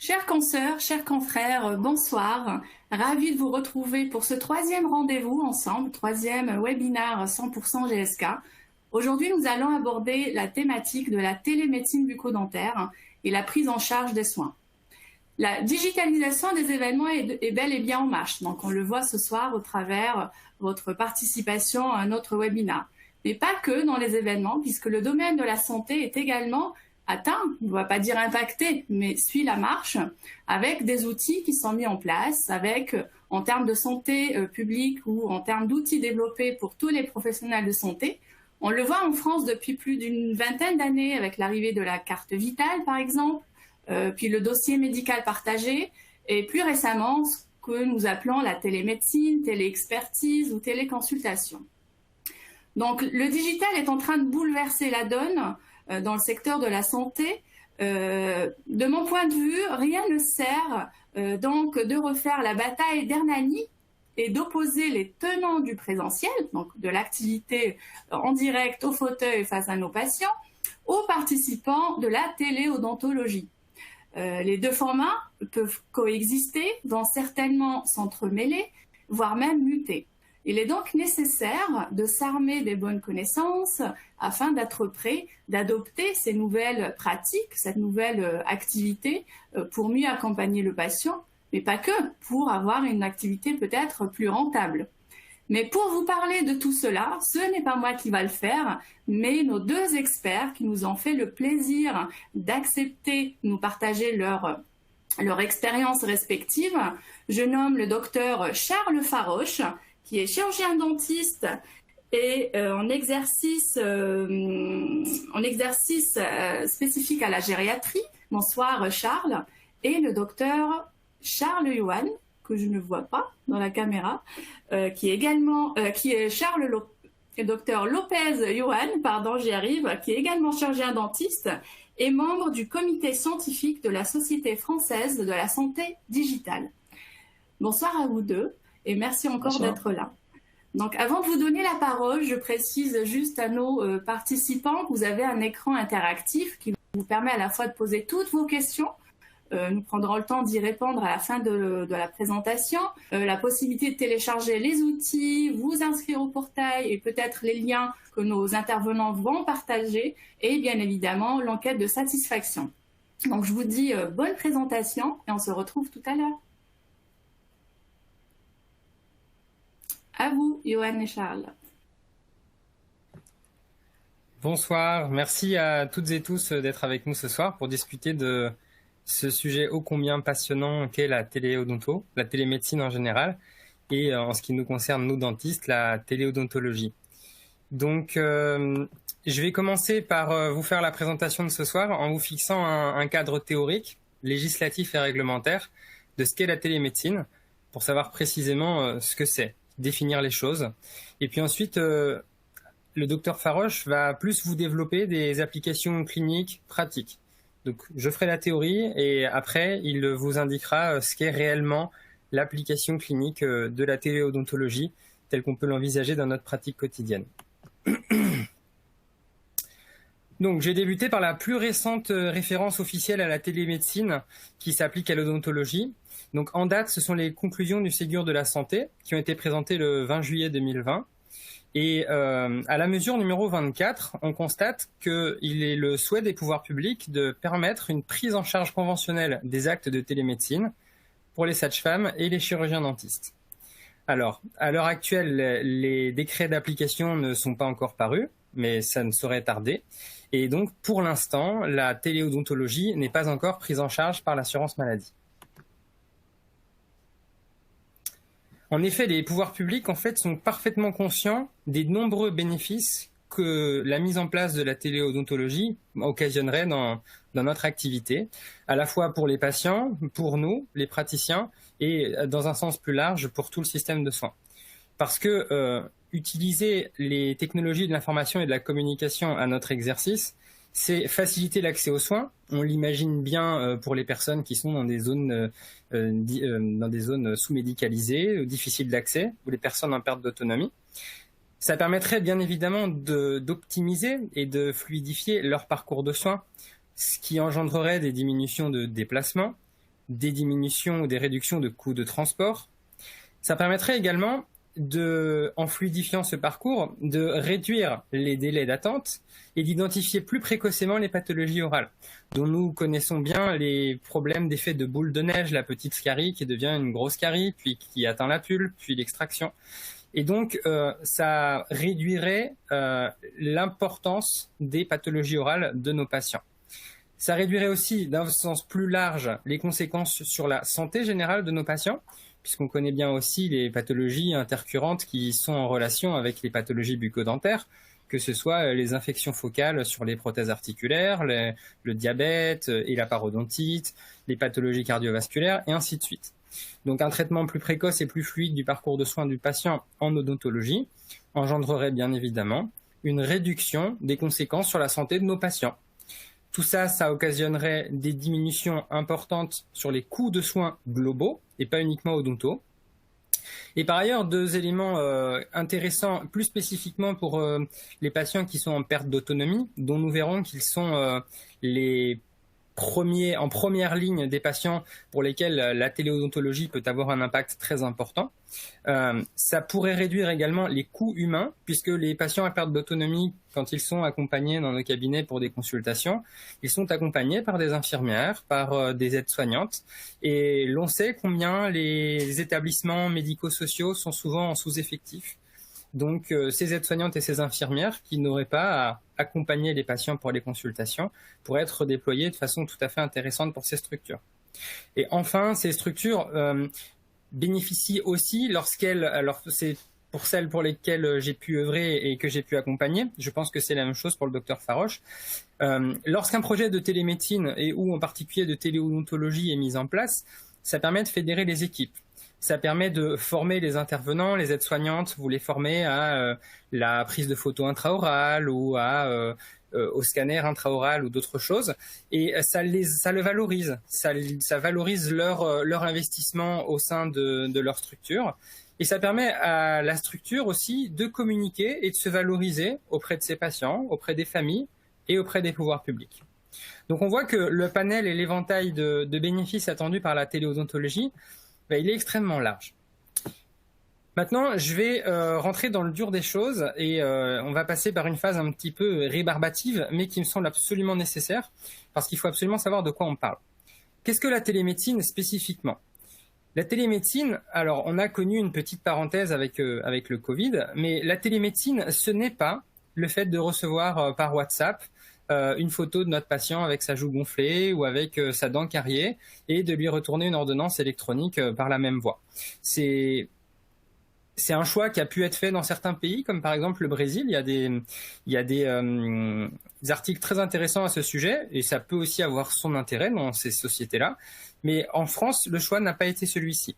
Chers consoeurs, chers confrères, bonsoir. Ravi de vous retrouver pour ce troisième rendez-vous ensemble, troisième webinaire 100% GSK. Aujourd'hui, nous allons aborder la thématique de la télémédecine bucco-dentaire et la prise en charge des soins. La digitalisation des événements est bel et bien en marche. Donc, on le voit ce soir au travers votre participation à notre webinaire. Mais pas que dans les événements, puisque le domaine de la santé est également atteint, on ne va pas dire impacté, mais suit la marche, avec des outils qui sont mis en place, avec, en termes de santé publique ou en termes d'outils développés pour tous les professionnels de santé. On le voit en France depuis plus d'une vingtaine d'années avec l'arrivée de la carte vitale, par exemple, puis le dossier médical partagé, et plus récemment, ce que nous appelons la télémédecine, téléexpertise ou téléconsultation. Donc, le digital est en train de bouleverser la donne dans le secteur de la santé. De mon point de vue, rien ne sert donc de refaire la bataille d'Hernani et d'opposer les tenants du présentiel, donc de l'activité en direct au fauteuil face à nos patients, aux participants de la téléodontologie. Les deux formats peuvent coexister, vont certainement s'entremêler, voire même muter. Il est donc nécessaire de s'armer des bonnes connaissances afin d'être prêt d'adopter ces nouvelles pratiques, cette nouvelle activité pour mieux accompagner le patient, mais pas que, pour avoir une activité peut-être plus rentable. Mais pour vous parler de tout cela, ce n'est pas moi qui va le faire, mais nos deux experts qui nous ont fait le plaisir d'accepter de nous partager leur expérience respective. Je nomme le docteur Charles Faroche, qui est chirurgien dentiste et en exercice spécifique à la gériatrie. Bonsoir Charles. Et le docteur Charles Yuan, que je ne vois pas dans la caméra, qui est docteur Lopez Yuan, pardon, j'y arrive, qui est également chirurgien dentiste et membre du comité scientifique de la Société française de la santé digitale. Bonsoir à vous deux. Et merci encore d'être là. Donc, avant de vous donner la parole, je précise juste à nos participants que vous avez un écran interactif qui vous permet à la fois de poser toutes vos questions. Nous prendrons le temps d'y répondre à la fin de la présentation. La possibilité de télécharger les outils, vous inscrire au portail et peut-être les liens que nos intervenants vont partager. Et bien évidemment, l'enquête de satisfaction. Donc, je vous dis bonne présentation et on se retrouve tout à l'heure. À vous, Johan et Charles. Bonsoir, merci à toutes et tous d'être avec nous ce soir pour discuter de ce sujet ô combien passionnant qu'est la téléodonto, la télémédecine en général, et en ce qui nous concerne, nous dentistes, la téléodontologie. Donc, je vais commencer par vous faire la présentation de ce soir en vous fixant un cadre théorique, législatif et réglementaire de ce qu'est la télémédecine, pour savoir précisément ce que c'est, définir les choses. Et puis ensuite, le docteur Faroche va plus vous développer des applications cliniques pratiques. Donc, je ferai la théorie et après, il vous indiquera ce qu'est réellement l'application clinique de la téléodontologie telle qu'on peut l'envisager dans notre pratique quotidienne. Donc, j'ai débuté par la plus récente référence officielle à la télémédecine qui s'applique à l'odontologie. Donc, en date, ce sont les conclusions du Ségur de la santé qui ont été présentées le 20 juillet 2020. Et à la mesure numéro 24, on constate qu'il est le souhait des pouvoirs publics de permettre une prise en charge conventionnelle des actes de télémédecine pour les sages-femmes et les chirurgiens dentistes. Alors, à l'heure actuelle, les décrets d'application ne sont pas encore parus, mais ça ne saurait tarder. Et donc, pour l'instant, la téléodontologie n'est pas encore prise en charge par l'assurance maladie. En effet, les pouvoirs publics sont parfaitement conscients des nombreux bénéfices que la mise en place de la téléodontologie occasionnerait dans notre activité, à la fois pour les patients, pour nous, les praticiens, et dans un sens plus large pour tout le système de soins. Parce que utiliser les technologies de l'information et de la communication à notre exercice, c'est faciliter l'accès aux soins. On l'imagine bien pour les personnes qui sont dans des zones sous-médicalisées, difficiles d'accès, ou les personnes en perte d'autonomie. Ça permettrait bien évidemment d'optimiser et de fluidifier leur parcours de soins, ce qui engendrerait des diminutions de déplacements, des diminutions ou des réductions de coûts de transport. Ça permettrait également en fluidifiant ce parcours, de réduire les délais d'attente et d'identifier plus précocement les pathologies orales, dont nous connaissons bien les problèmes d'effet de boule de neige, la petite carie qui devient une grosse carie, puis qui atteint la pulpe, puis l'extraction. Et donc, ça réduirait l'importance des pathologies orales de nos patients. Ça réduirait aussi, d'un sens plus large, les conséquences sur la santé générale de nos patients, puisqu'on connaît bien aussi les pathologies intercurrentes qui sont en relation avec les pathologies bucco-dentaires, que ce soit les infections focales sur les prothèses articulaires, le diabète et la parodontite, les pathologies cardiovasculaires, et ainsi de suite. Donc un traitement plus précoce et plus fluide du parcours de soins du patient en odontologie engendrerait bien évidemment une réduction des conséquences sur la santé de nos patients. Tout ça, ça occasionnerait des diminutions importantes sur les coûts de soins globaux et pas uniquement odontaux. Et par ailleurs, deux éléments intéressants plus spécifiquement pour les patients qui sont en perte d'autonomie, dont nous verrons qu'ils sont les en première ligne des patients pour lesquels la téléodontologie peut avoir un impact très important. Ça pourrait réduire également les coûts humains, puisque les patients à perte d'autonomie, quand ils sont accompagnés dans nos cabinets pour des consultations, ils sont accompagnés par des infirmières, par des aides-soignantes, et l'on sait combien les établissements médico-sociaux sont souvent en sous-effectif. Donc, ces aides-soignantes et ces infirmières qui n'auraient pas à accompagner les patients pour les consultations pourraient être déployées de façon tout à fait intéressante pour ces structures. Et enfin, ces structures bénéficient aussi alors c'est pour celles pour lesquelles j'ai pu œuvrer et que j'ai pu accompagner, je pense que c'est la même chose pour le docteur Faroche, lorsqu'un projet de télémédecine et ou en particulier de téléodontologie est mis en place, ça permet de fédérer les équipes. Ça permet de former les intervenants, les aides-soignantes, vous les formez à la prise de photos intraorales ou au scanner intraoral ou d'autres choses. Et ça le valorise. Ça valorise leur investissement au sein de leur structure. Et ça permet à la structure aussi de communiquer et de se valoriser auprès de ses patients, auprès des familles et auprès des pouvoirs publics. Donc on voit que le panel et l'éventail de bénéfices attendus par la téléodontologie, il est extrêmement large. Maintenant, je vais rentrer dans le dur des choses et on va passer par une phase un petit peu rébarbative, mais qui me semble absolument nécessaire, parce qu'il faut absolument savoir de quoi on parle. Qu'est-ce que la télémédecine spécifiquement ? La télémédecine, alors on a connu une petite parenthèse avec le Covid, mais la télémédecine, ce n'est pas le fait de recevoir par WhatsApp une photo de notre patient avec sa joue gonflée ou avec sa dent cariée et de lui retourner une ordonnance électronique par la même voie. C'est un choix qui a pu être fait dans certains pays, comme par exemple le Brésil. Il y a des articles très intéressants à ce sujet et ça peut aussi avoir son intérêt dans ces sociétés-là. Mais en France, le choix n'a pas été celui-ci.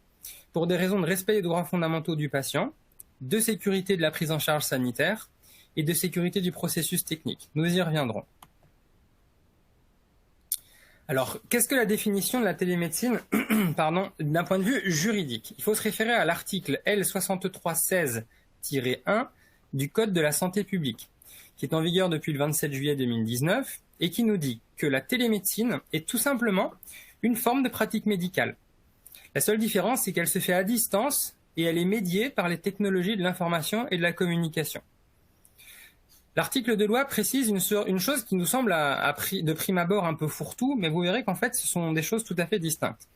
Pour des raisons de respect des droits fondamentaux du patient, de sécurité de la prise en charge sanitaire et de sécurité du processus technique. Nous y reviendrons. Alors, qu'est-ce que la définition de la télémédecine d'un point de vue juridique ? Il faut se référer à l'article L6316-1 du Code de la santé publique, qui est en vigueur depuis le 27 juillet 2019 et qui nous dit que la télémédecine est tout simplement une forme de pratique médicale. La seule différence, c'est qu'elle se fait à distance et elle est médiée par les technologies de l'information et de la communication. L'article de loi précise une chose qui nous semble de prime abord un peu fourre-tout, mais vous verrez qu'en fait, ce sont des choses tout à fait distinctes.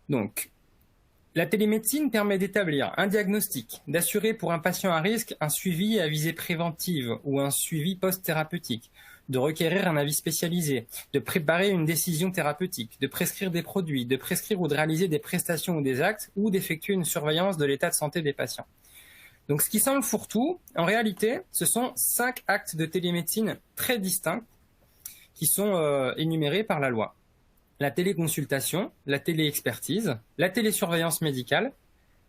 Donc, la télémédecine permet d'établir un diagnostic, d'assurer pour un patient à risque un suivi à visée préventive ou un suivi post-thérapeutique, de requérir un avis spécialisé, de préparer une décision thérapeutique, de prescrire des produits, de prescrire ou de réaliser des prestations ou des actes, ou d'effectuer une surveillance de l'état de santé des patients. Donc, ce qui semble fourre-tout, en réalité, ce sont 5 actes de télémédecine très distincts qui sont énumérés par la loi. La téléconsultation, la téléexpertise, la télésurveillance médicale,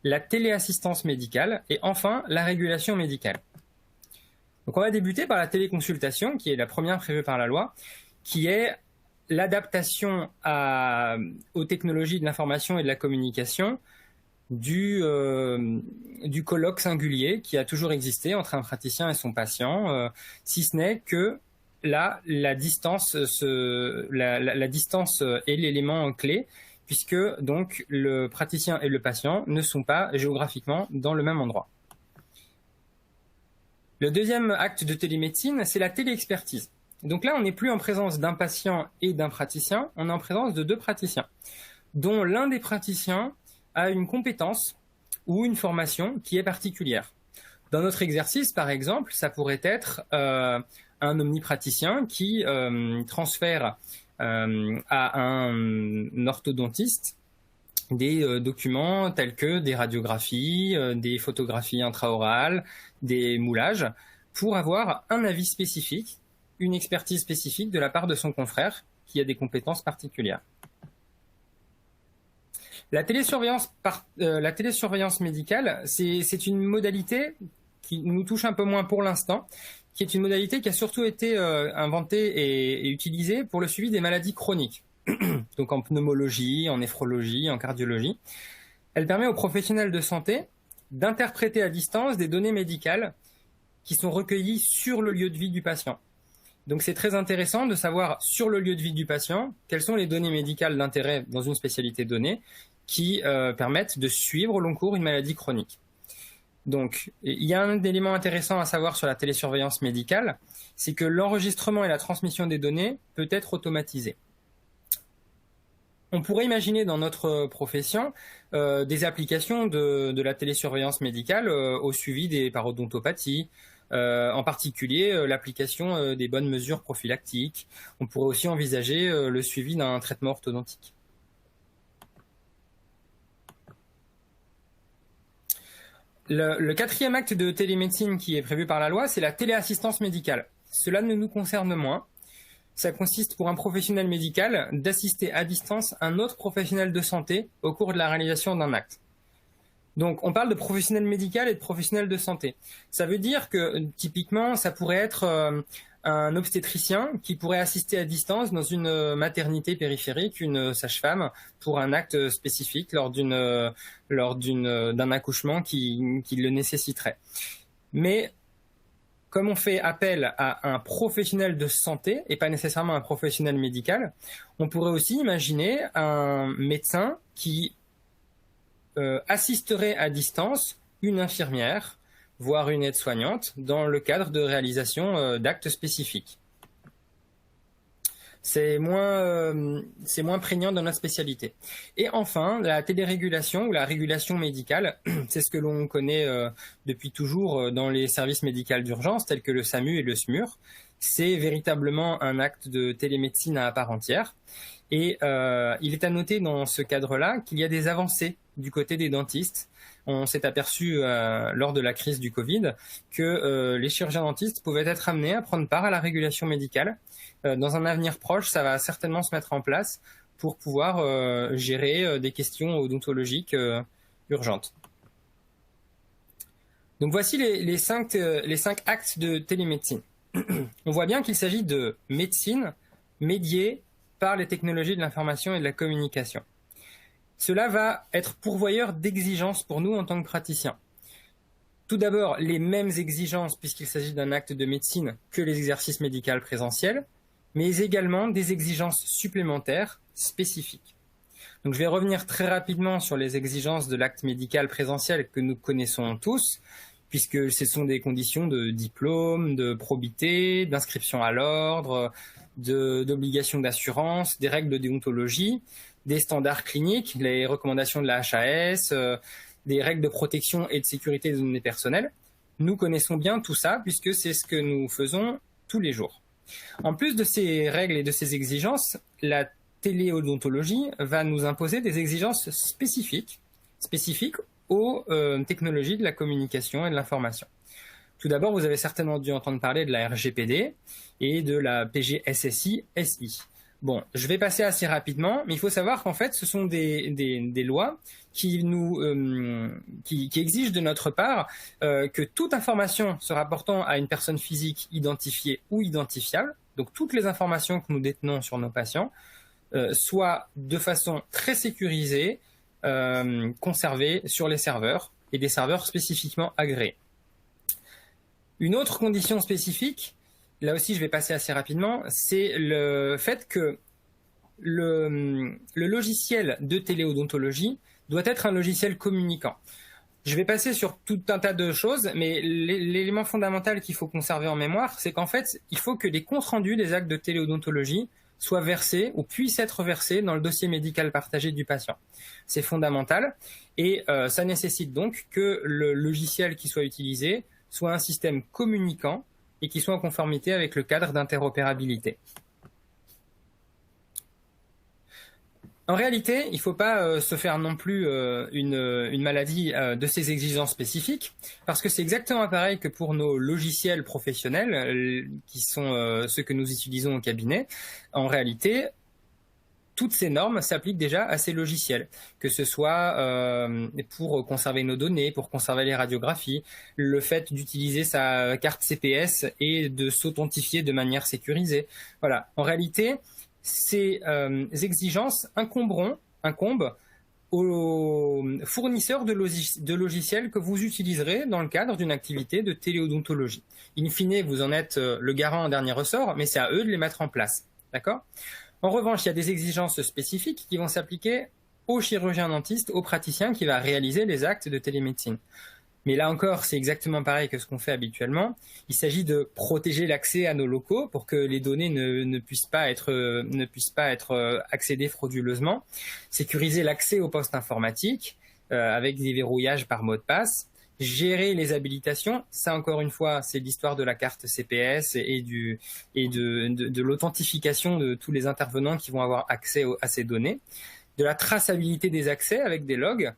la téléassistance médicale et enfin la régulation médicale. Donc, on va débuter par la téléconsultation, qui est la première prévue par la loi, qui est l'adaptation aux technologies de l'information et de la communication du colloque singulier qui a toujours existé entre un praticien et son patient, si ce n'est que là, la distance est l'élément clé, puisque donc le praticien et le patient ne sont pas géographiquement dans le même endroit. Le deuxième acte de télémédecine, c'est la téléexpertise. Donc là, on n'est plus en présence d'un patient et d'un praticien, on est en présence de deux praticiens, dont l'un des praticiens a une compétence ou une formation qui est particulière. Dans notre exercice, par exemple, ça pourrait être un omnipraticien qui transfère à un orthodontiste des documents tels que des radiographies, des photographies intraorales, des moulages, pour avoir un avis spécifique, une expertise spécifique de la part de son confrère qui a des compétences particulières. La télésurveillance médicale, c'est une modalité qui nous touche un peu moins pour l'instant, qui est une modalité qui a surtout été inventée et utilisée pour le suivi des maladies chroniques. Donc en pneumologie, en néphrologie, en cardiologie. Elle permet aux professionnels de santé d'interpréter à distance des données médicales qui sont recueillies sur le lieu de vie du patient. Donc c'est très intéressant de savoir sur le lieu de vie du patient quelles sont les données médicales d'intérêt dans une spécialité donnée qui permettent de suivre au long cours une maladie chronique. Donc il y a un élément intéressant à savoir sur la télésurveillance médicale, c'est que l'enregistrement et la transmission des données peut être automatisé. On pourrait imaginer dans notre profession des applications de la télésurveillance médicale au suivi des parodontopathies, en particulier l'application des bonnes mesures prophylactiques. On pourrait aussi envisager le suivi d'un traitement orthodontique. Le quatrième acte de télémédecine qui est prévu par la loi, c'est la téléassistance médicale. Cela ne nous concerne moins. Ça consiste pour un professionnel médical d'assister à distance un autre professionnel de santé au cours de la réalisation d'un acte. Donc on parle de professionnel médical et de professionnel de santé. Ça veut dire que typiquement ça pourrait être un obstétricien qui pourrait assister à distance dans une maternité périphérique, une sage-femme, pour un acte spécifique lors d'un accouchement qui le nécessiterait. Mais comme on fait appel à un professionnel de santé et pas nécessairement un professionnel médical, on pourrait aussi imaginer un médecin qui assisterait à distance une infirmière, voire une aide-soignante, dans le cadre de réalisation d'actes spécifiques. C'est moins prégnant dans notre spécialité. Et enfin, la télérégulation ou la régulation médicale, c'est ce que l'on connaît depuis toujours dans les services médicaux d'urgence tels que le SAMU et le SMUR. C'est véritablement un acte de télémédecine à part entière. Et il est à noter dans ce cadre-là qu'il y a des avancées du côté des dentistes. On s'est aperçu lors de la crise du Covid que les chirurgiens dentistes pouvaient être amenés à prendre part à la régulation médicale. Dans un avenir proche, ça va certainement se mettre en place pour pouvoir gérer des questions odontologiques urgentes. Donc voici les cinq actes de télémédecine. On voit bien qu'il s'agit de médecine médiée par les technologies de l'information et de la communication. Cela va être pourvoyeur d'exigences pour nous en tant que praticiens. Tout d'abord, les mêmes exigences puisqu'il s'agit d'un acte de médecine que les exercices médicaux présentiels, mais également des exigences supplémentaires spécifiques. Donc je vais revenir très rapidement sur les exigences de l'acte médical présentiel que nous connaissons tous, puisque ce sont des conditions de diplôme, de probité, d'inscription à l'ordre, d'obligation d'assurance, des règles de déontologie, des standards cliniques, les recommandations de la HAS, des règles de protection et de sécurité des données personnelles. Nous connaissons bien tout ça puisque c'est ce que nous faisons tous les jours. En plus de ces règles et de ces exigences, la téléodontologie va nous imposer des exigences spécifiques aux technologies de la communication et de l'information. Tout d'abord, vous avez certainement dû entendre parler de la RGPD et de la PGSSI-SI. Bon, je vais passer assez rapidement, mais il faut savoir qu'en fait, ce sont des lois qui exigent de notre part que toute information se rapportant à une personne physique identifiée ou identifiable, donc toutes les informations que nous détenons sur nos patients, soient de façon très sécurisée conservées sur les serveurs et des serveurs spécifiquement agréés. Une autre condition spécifique, là aussi je vais passer assez rapidement, c'est le fait que le logiciel de téléodontologie doit être un logiciel communicant. Je vais passer sur tout un tas de choses, mais l'élément fondamental qu'il faut conserver en mémoire, c'est qu'en fait, il faut que les comptes rendus des actes de téléodontologie soient versés ou puissent être versés dans le dossier médical partagé du patient. C'est fondamental et ça nécessite donc que le logiciel qui soit utilisé soit un système communicant et qui soit en conformité avec le cadre d'interopérabilité. En réalité, il ne faut pas se faire non plus une maladie de ces exigences spécifiques, parce que c'est exactement pareil que pour nos logiciels professionnels, qui sont ceux que nous utilisons au cabinet. En réalité, toutes ces normes s'appliquent déjà à ces logiciels, que ce soit pour conserver nos données, pour conserver les radiographies, le fait d'utiliser sa carte CPS et de s'authentifier de manière sécurisée. Voilà. En réalité, ces exigences incombent aux fournisseurs de logiciels que vous utiliserez dans le cadre d'une activité de téléodontologie. In fine, vous en êtes le garant en dernier ressort, mais c'est à eux de les mettre en place. D'accord ? En revanche, il y a des exigences spécifiques qui vont s'appliquer au chirurgien dentiste, au praticien qui va réaliser les actes de télémédecine. Mais là encore, c'est exactement pareil que ce qu'on fait habituellement. Il s'agit de protéger l'accès à nos locaux pour que les données ne puissent pas être accédées frauduleusement. Sécuriser l'accès aux postes informatiques avec des verrouillages par mot de passe. Gérer les habilitations, ça encore une fois, c'est l'histoire de la carte CPS et de l'authentification de tous les intervenants qui vont avoir accès à ces données. De la traçabilité des accès avec des logs.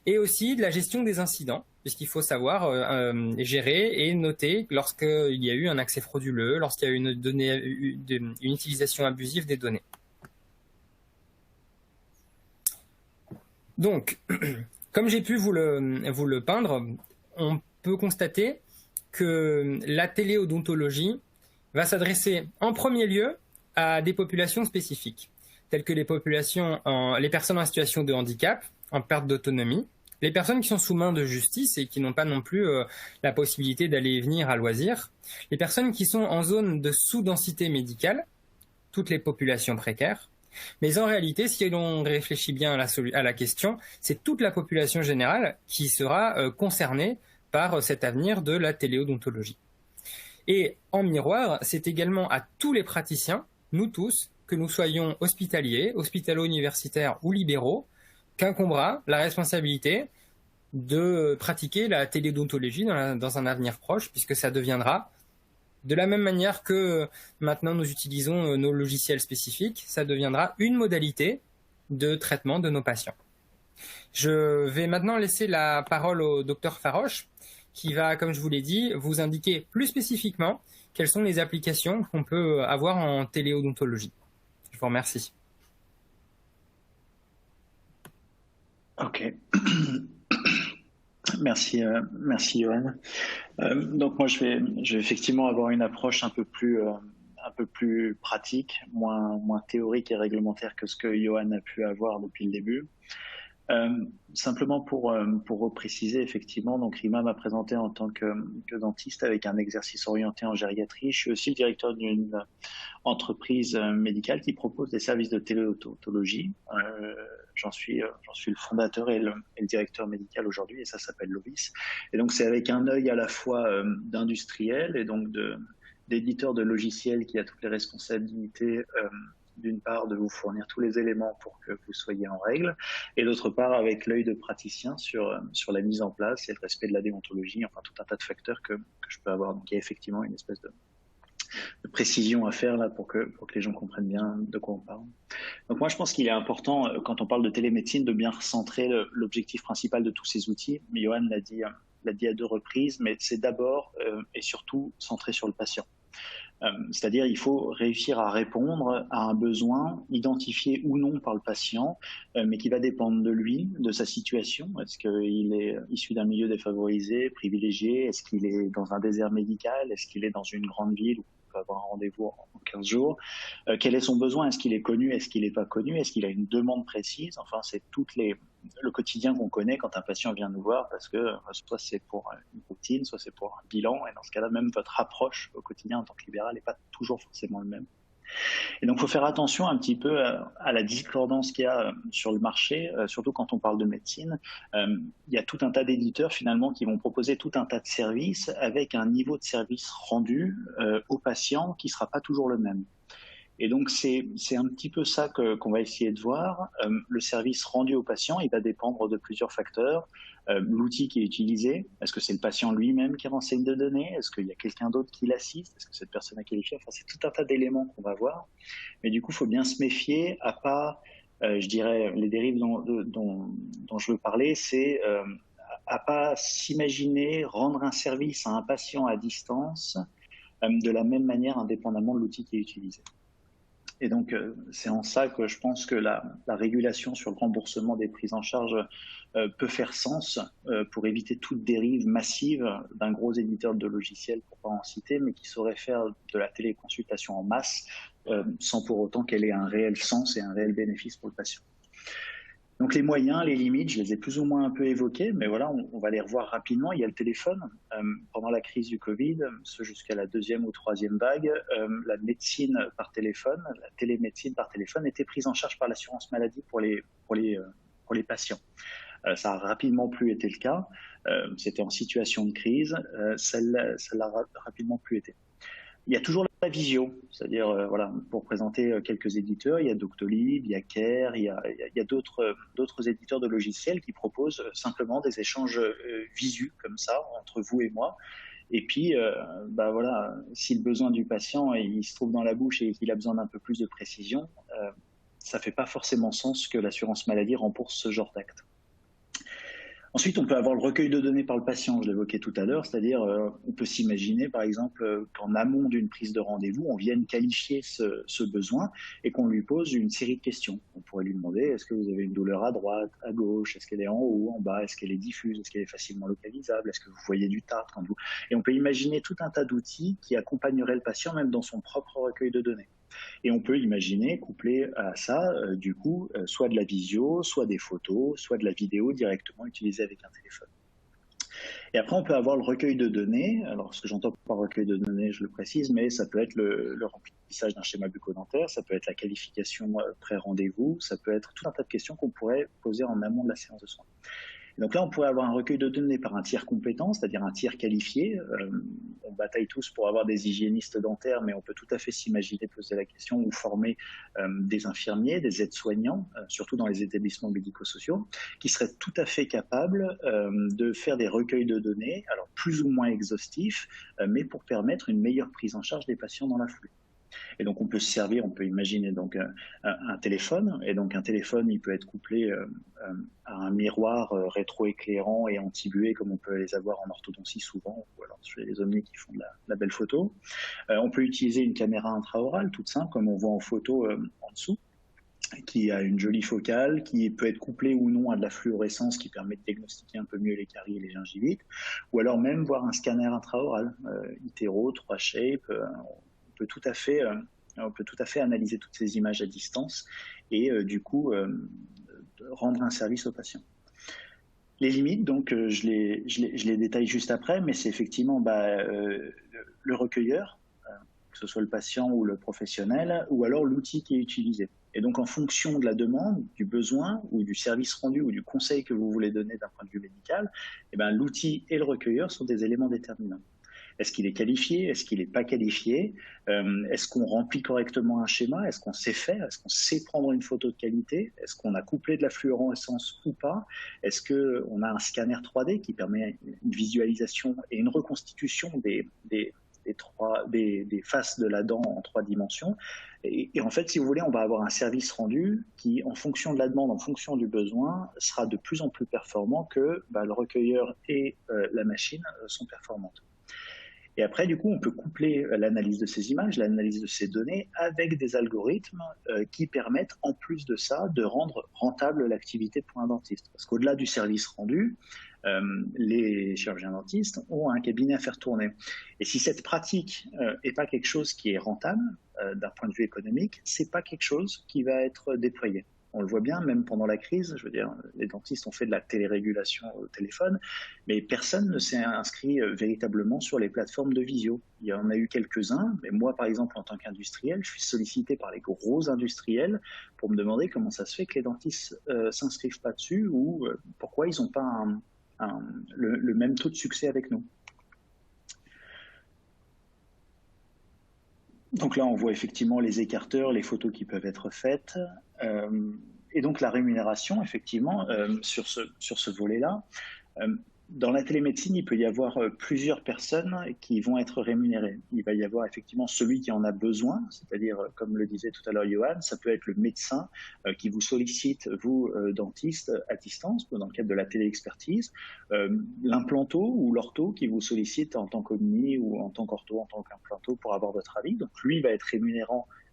Et aussi de la gestion des incidents, puisqu'il faut savoir gérer et noter lorsqu'il y a eu un accès frauduleux, lorsqu'il y a eu une utilisation abusive des données. Donc, comme j'ai pu vous le peindre, on peut constater que la téléodontologie va s'adresser en premier lieu à des populations spécifiques, telles que les personnes en situation de handicap, en perte d'autonomie, les personnes qui sont sous main de justice et qui n'ont pas non plus la possibilité d'aller et venir à loisir, les personnes qui sont en zone de sous-densité médicale, toutes les populations précaires. Mais en réalité, si l'on réfléchit bien à la question, c'est toute la population générale qui sera concernée par cet avenir de la téléodontologie. Et en miroir, c'est également à tous les praticiens, nous tous, que nous soyons hospitaliers, hospitalo-universitaires ou libéraux, qu'incombera la responsabilité de pratiquer la téléodontologie dans un avenir proche, puisque ça deviendra, de la même manière que maintenant nous utilisons nos logiciels spécifiques, ça deviendra une modalité de traitement de nos patients. Je vais maintenant laisser la parole au docteur Faroche, qui va, comme je vous l'ai dit, vous indiquer plus spécifiquement quelles sont les applications qu'on peut avoir en téléodontologie. Je vous remercie. Ok. Merci Johan. Donc moi je vais effectivement avoir une approche un peu plus pratique, moins théorique et réglementaire que ce que Johan a pu avoir depuis le début. Simplement pour repréciser, effectivement, donc Rima m'a présenté en tant que dentiste avec un exercice orienté en gériatrie. Je suis aussi le directeur d'une entreprise médicale qui propose des services de téléodontologie. J'en suis le fondateur et le directeur médical aujourd'hui, et ça s'appelle Lovis. Et donc c'est avec un œil à la fois d'industriel et donc d'éditeur de logiciels qui a toutes les responsabilités, d'une part de vous fournir tous les éléments pour que vous soyez en règle, et d'autre part avec l'œil de praticien sur la mise en place et le respect de la déontologie, enfin tout un tas de facteurs que je peux avoir. Donc il y a effectivement une espèce de précision à faire là pour que les gens comprennent bien de quoi on parle. Donc moi je pense qu'il est important quand on parle de télémédecine de bien recentrer l'objectif principal de tous ces outils. Johan l'a dit à 2 reprises, mais c'est d'abord et surtout centré sur le patient. C'est-à-dire il faut réussir à répondre à un besoin identifié ou non par le patient, mais qui va dépendre de lui, de sa situation. Est-ce qu'il est issu d'un milieu défavorisé, privilégié? Est-ce qu'il est dans un désert médical? Est-ce qu'il est dans une grande ville où on peut avoir un rendez-vous en 15 jours? Quel est son besoin? Est-ce qu'il est connu? Est-ce qu'il n'est pas connu? Est-ce qu'il a une demande précise? Enfin, c'est le quotidien qu'on connaît quand un patient vient nous voir, parce que soit c'est pour une routine, soit c'est pour un bilan, et dans ce cas-là, même votre approche au quotidien en tant que libéral n'est pas toujours forcément le même. Et donc, il faut faire attention un petit peu à la discordance qu'il y a sur le marché, surtout quand on parle de médecine. Il y a tout un tas d'éditeurs finalement qui vont proposer tout un tas de services avec un niveau de service rendu aux patients qui ne sera pas toujours le même. Et donc, c'est un petit peu ça qu'on va essayer de voir. Le service rendu au patient, il va dépendre de plusieurs facteurs. L'outil qui est utilisé, est-ce que c'est le patient lui-même qui renseigne des données? Est-ce qu'il y a quelqu'un d'autre qui l'assiste? Est-ce que cette personne est qualifiée? Enfin, c'est tout un tas d'éléments qu'on va voir. Mais du coup, il faut bien se méfier à pas, je dirais, les dérives dont je veux parler, c'est à pas s'imaginer rendre un service à un patient à distance de la même manière, indépendamment de l'outil qui est utilisé. Et donc, c'est en ça que je pense que la régulation sur le remboursement des prises en charge peut faire sens pour éviter toute dérive massive d'un gros éditeur de logiciels, pour ne pas en citer, mais qui saurait faire de la téléconsultation en masse sans pour autant qu'elle ait un réel sens et un réel bénéfice pour le patient. Donc les moyens, les limites, je les ai plus ou moins un peu évoqués, mais voilà, on va les revoir rapidement. Il y a le téléphone. Pendant la crise du Covid, ce jusqu'à la 2e ou 3e vague, la médecine par téléphone, la télémédecine par téléphone était prise en charge par l'assurance maladie pour les patients. Ça a rapidement plus été le cas. C'était en situation de crise. Ça l'a rapidement plus été. Il y a toujours la visio, c'est-à-dire voilà, pour présenter quelques éditeurs, il y a Doctolib, il y a Care, il y a d'autres éditeurs de logiciels qui proposent simplement des échanges visu comme ça entre vous et moi. Et puis, voilà, si le besoin du patient il se trouve dans la bouche et qu'il a besoin d'un peu plus de précision, ça fait pas forcément sens que l'assurance maladie rembourse ce genre d'acte. Ensuite, on peut avoir le recueil de données par le patient, je l'évoquais tout à l'heure, c'est-à-dire on peut s'imaginer par exemple qu'en amont d'une prise de rendez-vous, on vienne qualifier ce besoin et qu'on lui pose une série de questions. On pourrait lui demander, est-ce que vous avez une douleur à droite, à gauche, est-ce qu'elle est en haut, en bas, est-ce qu'elle est diffuse, est-ce qu'elle est facilement localisable, est-ce que vous voyez du tartre quand vous... Et on peut imaginer tout un tas d'outils qui accompagneraient le patient même dans son propre recueil de données. Et on peut imaginer coupler à ça, du coup, soit de la visio, soit des photos, soit de la vidéo directement utilisée avec un téléphone. Et après, on peut avoir le recueil de données. Alors, ce que j'entends par recueil de données, je le précise, mais ça peut être le remplissage d'un schéma bucco-dentaire, ça peut être la qualification pré-rendez-vous, ça peut être tout un tas de questions qu'on pourrait poser en amont de la séance de soins. Et donc là, on pourrait avoir un recueil de données par un tiers compétent, c'est-à-dire un tiers qualifié. On bataille tous pour avoir des hygiénistes dentaires, mais on peut tout à fait s'imaginer poser la question ou former des infirmiers, des aides-soignants, surtout dans les établissements médico-sociaux, qui seraient tout à fait capables de faire des recueils de données, alors plus ou moins exhaustifs, mais pour permettre une meilleure prise en charge des patients dans la foulée. Et donc on peut se servir, on peut imaginer donc un téléphone, et donc un téléphone il peut être couplé à un miroir rétroéclairant et anti-buée comme on peut les avoir en orthodontie souvent, ou alors chez les omnis qui font de la belle photo. On peut utiliser une caméra intraorale toute simple comme on voit en photo en dessous, qui a une jolie focale, qui peut être couplée ou non à de la fluorescence qui permet de diagnostiquer un peu mieux les caries et les gingivites, ou alors même voir un scanner intraoral, itéro, 3Shape. On peut tout à fait analyser toutes ces images à distance et du coup rendre un service au patient. Les limites, donc je les détaille juste après, mais c'est effectivement le recueilleur, que ce soit le patient ou le professionnel, ou alors l'outil qui est utilisé. Et donc en fonction de la demande, du besoin ou du service rendu ou du conseil que vous voulez donner d'un point de vue médical, l'outil et le recueilleur sont des éléments déterminants. Est-ce qu'il est qualifié? Est-ce qu'il n'est pas qualifié? Est-ce qu'on remplit correctement un schéma? Est-ce qu'on sait faire? Est-ce qu'on sait prendre une photo de qualité? Est-ce qu'on a couplé de la fluorescence ou pas? Est-ce qu'on a un scanner 3D qui permet une visualisation et une reconstitution des faces de la dent en 3 dimensions? Et en fait, si vous voulez, on va avoir un service rendu qui, en fonction de la demande, en fonction du besoin, sera de plus en plus performant que le recueilleur et la machine sont performantes. Et après, du coup, on peut coupler l'analyse de ces images, l'analyse de ces données avec des algorithmes qui permettent, en plus de ça, de rendre rentable l'activité pour un dentiste. Parce qu'au-delà du service rendu, les chirurgiens dentistes ont un cabinet à faire tourner. Et si cette pratique n'est pas quelque chose qui est rentable d'un point de vue économique, c'est pas quelque chose qui va être déployé. On le voit bien, même pendant la crise, je veux dire, les dentistes ont fait de la télérégulation au téléphone, mais personne ne s'est inscrit véritablement sur les plateformes de visio. Il y en a eu quelques-uns, mais moi, par exemple, en tant qu'industriel, je suis sollicité par les gros industriels pour me demander comment ça se fait que les dentistes s'inscrivent pas dessus ou pourquoi ils n'ont pas le même taux de succès avec nous. Donc là, on voit effectivement les écarteurs, les photos qui peuvent être faites. Et donc la rémunération, effectivement, sur ce volet-là. Dans la télémédecine, il peut y avoir plusieurs personnes qui vont être rémunérées. Il va y avoir effectivement celui qui en a besoin, c'est-à-dire, comme le disait tout à l'heure Johan, ça peut être le médecin qui vous sollicite, vous, dentiste, à distance, dans le cadre de la téléexpertise, l'implanto ou l'ortho qui vous sollicite en tant qu'omni ou en tant qu'ortho, en tant qu'implanto pour avoir votre avis. Donc lui va être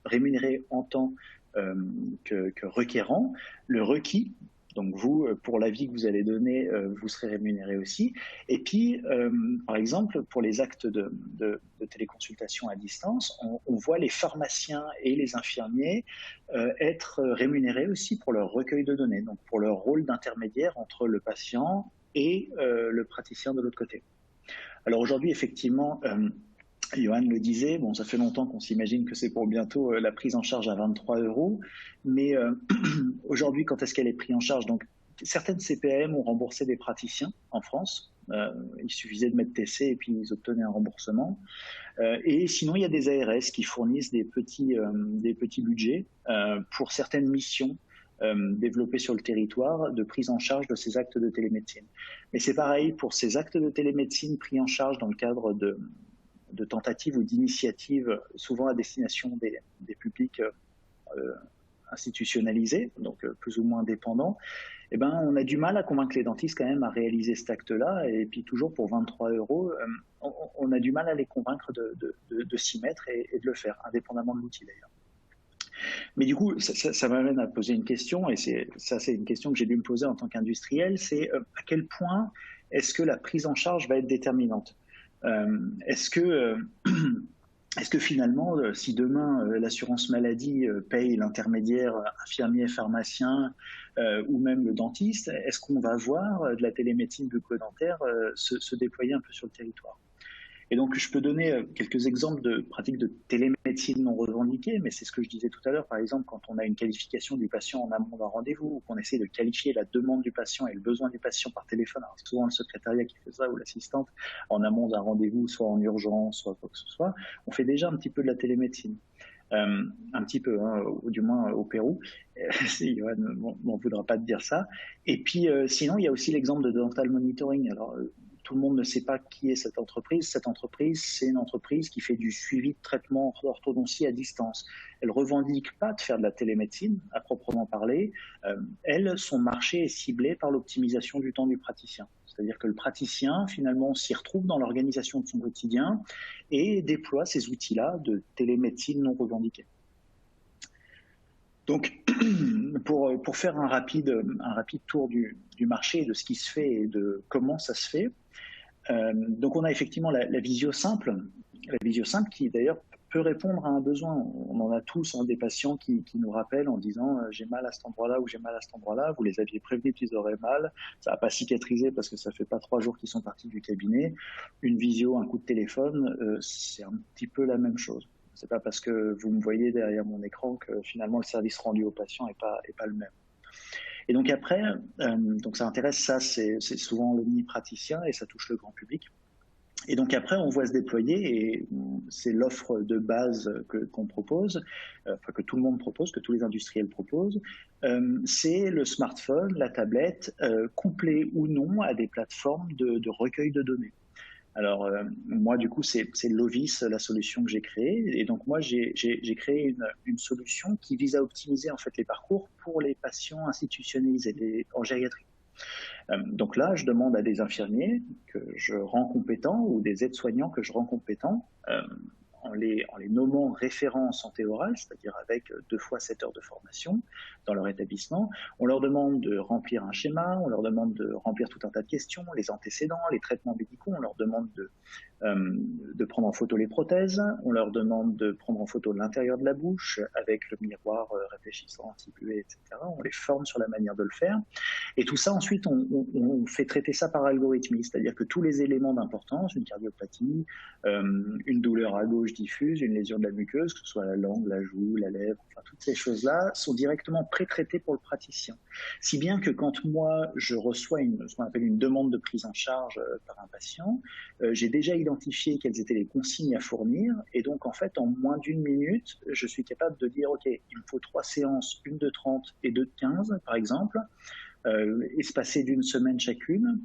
rémunéré en tant que requérant. Le requis, donc vous, pour l'avis que vous allez donner, vous serez rémunéré aussi. Et puis, par exemple, pour les actes de téléconsultation à distance, on voit les pharmaciens et les infirmiers être rémunérés aussi pour leur recueil de données, donc pour leur rôle d'intermédiaire entre le patient et le praticien de l'autre côté. Alors aujourd'hui, effectivement, Johan le disait, bon, ça fait longtemps qu'on s'imagine que c'est pour bientôt la prise en charge à 23 €, mais aujourd'hui, quand est-ce qu'elle est prise en charge? Donc, certaines CPAM ont remboursé des praticiens en France. Il suffisait de mettre TC et puis ils obtenaient un remboursement. Et sinon, il y a des ARS qui fournissent des petits budgets pour certaines missions développées sur le territoire de prise en charge de ces actes de télémédecine. Mais c'est pareil pour ces actes de télémédecine pris en charge dans le cadre de tentatives ou d'initiatives, souvent à destination des publics institutionnalisés, donc plus ou moins dépendants, eh ben, on a du mal à convaincre les dentistes quand même à réaliser cet acte-là. Et puis toujours pour 23 €, on a du mal à les convaincre de s'y mettre et de le faire, indépendamment de l'outil d'ailleurs. Mais du coup, ça m'amène à poser une question, et c'est une question que j'ai dû me poser en tant qu'industriel, c'est à quel point est-ce que la prise en charge va être déterminante? Est-ce que finalement, si demain l'assurance maladie paye l'intermédiaire infirmier, pharmacien ou même le dentiste, est-ce qu'on va voir de la télémédecine bucco-dentaire se déployer un peu sur le territoire? Et donc, je peux donner quelques exemples de pratiques de télémédecine non revendiquées, mais c'est ce que je disais tout à l'heure. Par exemple, quand on a une qualification du patient en amont d'un rendez-vous, ou qu'on essaie de qualifier la demande du patient et le besoin du patient par téléphone, alors c'est souvent le secrétariat qui fait ça, ou l'assistante, en amont d'un rendez-vous, soit en urgence, soit quoi que ce soit, on fait déjà un petit peu de la télémédecine. Un petit peu, hein, ou du moins au Pérou. Johan m'en voudra pas de dire ça. Et puis, sinon, il y a aussi l'exemple de Dental Monitoring. Alors, tout le monde ne sait pas qui est cette entreprise. Cette entreprise, c'est une entreprise qui fait du suivi de traitement d'orthodontie à distance. Elle ne revendique pas de faire de la télémédecine, à proprement parler. Son marché est ciblé par l'optimisation du temps du praticien. C'est-à-dire que le praticien, finalement, s'y retrouve dans l'organisation de son quotidien et déploie ces outils-là de télémédecine non revendiquée. Donc, pour faire un rapide tour du marché, de ce qui se fait et de comment ça se fait, donc on a effectivement la visio simple qui d'ailleurs peut répondre à un besoin. On en a tous, hein, des patients qui nous rappellent en disant j'ai mal à cet endroit-là ou j'ai mal à cet endroit-là, vous les aviez prévenus qu'ils auraient mal, ça n'a pas cicatrisé parce que ça fait pas 3 jours qu'ils sont partis du cabinet. Une visio, un coup de téléphone, c'est un petit peu la même chose. C'est pas parce que vous me voyez derrière mon écran que finalement le service rendu au patient est pas le même. Et donc après, donc ça intéresse, ça c'est souvent l'omnipraticien et ça touche le grand public. Et donc après, on voit se déployer, et c'est l'offre de base qu'on propose, enfin que tout le monde propose, que tous les industriels proposent, c'est le smartphone, la tablette, couplé ou non à des plateformes de recueil de données. Alors moi, du coup, c'est Lovis, la solution que j'ai créée. Et donc moi, j'ai créé une solution qui vise à optimiser en fait les parcours pour les patients institutionnalisés en gériatrie. Donc là, je demande à des infirmiers que je rends compétents ou des aides-soignants que je rends compétents en les nommant référents en santé orale, c'est-à-dire avec 2 fois 7 heures de formation dans leur établissement. On leur demande de remplir un schéma, on leur demande de remplir tout un tas de questions, les antécédents, les traitements médicaux, on leur demande de prendre en photo les prothèses, on leur demande de prendre en photo l'intérieur de la bouche avec le miroir réfléchissant, anti-buée, etc. On les forme sur la manière de le faire. Et tout ça, ensuite, on fait traiter ça par algorithmie, c'est-à-dire que tous les éléments d'importance, une cardiopathie, une douleur à gauche diffuse, une lésion de la muqueuse, que ce soit la langue, la joue, la lèvre, enfin, toutes ces choses-là sont directement pré-traitées pour le praticien. Si bien que quand moi, je reçois ce qu'on appelle une demande de prise en charge par un patient, j'ai déjà identifié quelles étaient les consignes à fournir, et donc en fait, en moins d'une minute, je suis capable de dire, OK, il me faut 3 séances, une de 30 et deux de 15, par exemple, espacées d'une semaine chacune,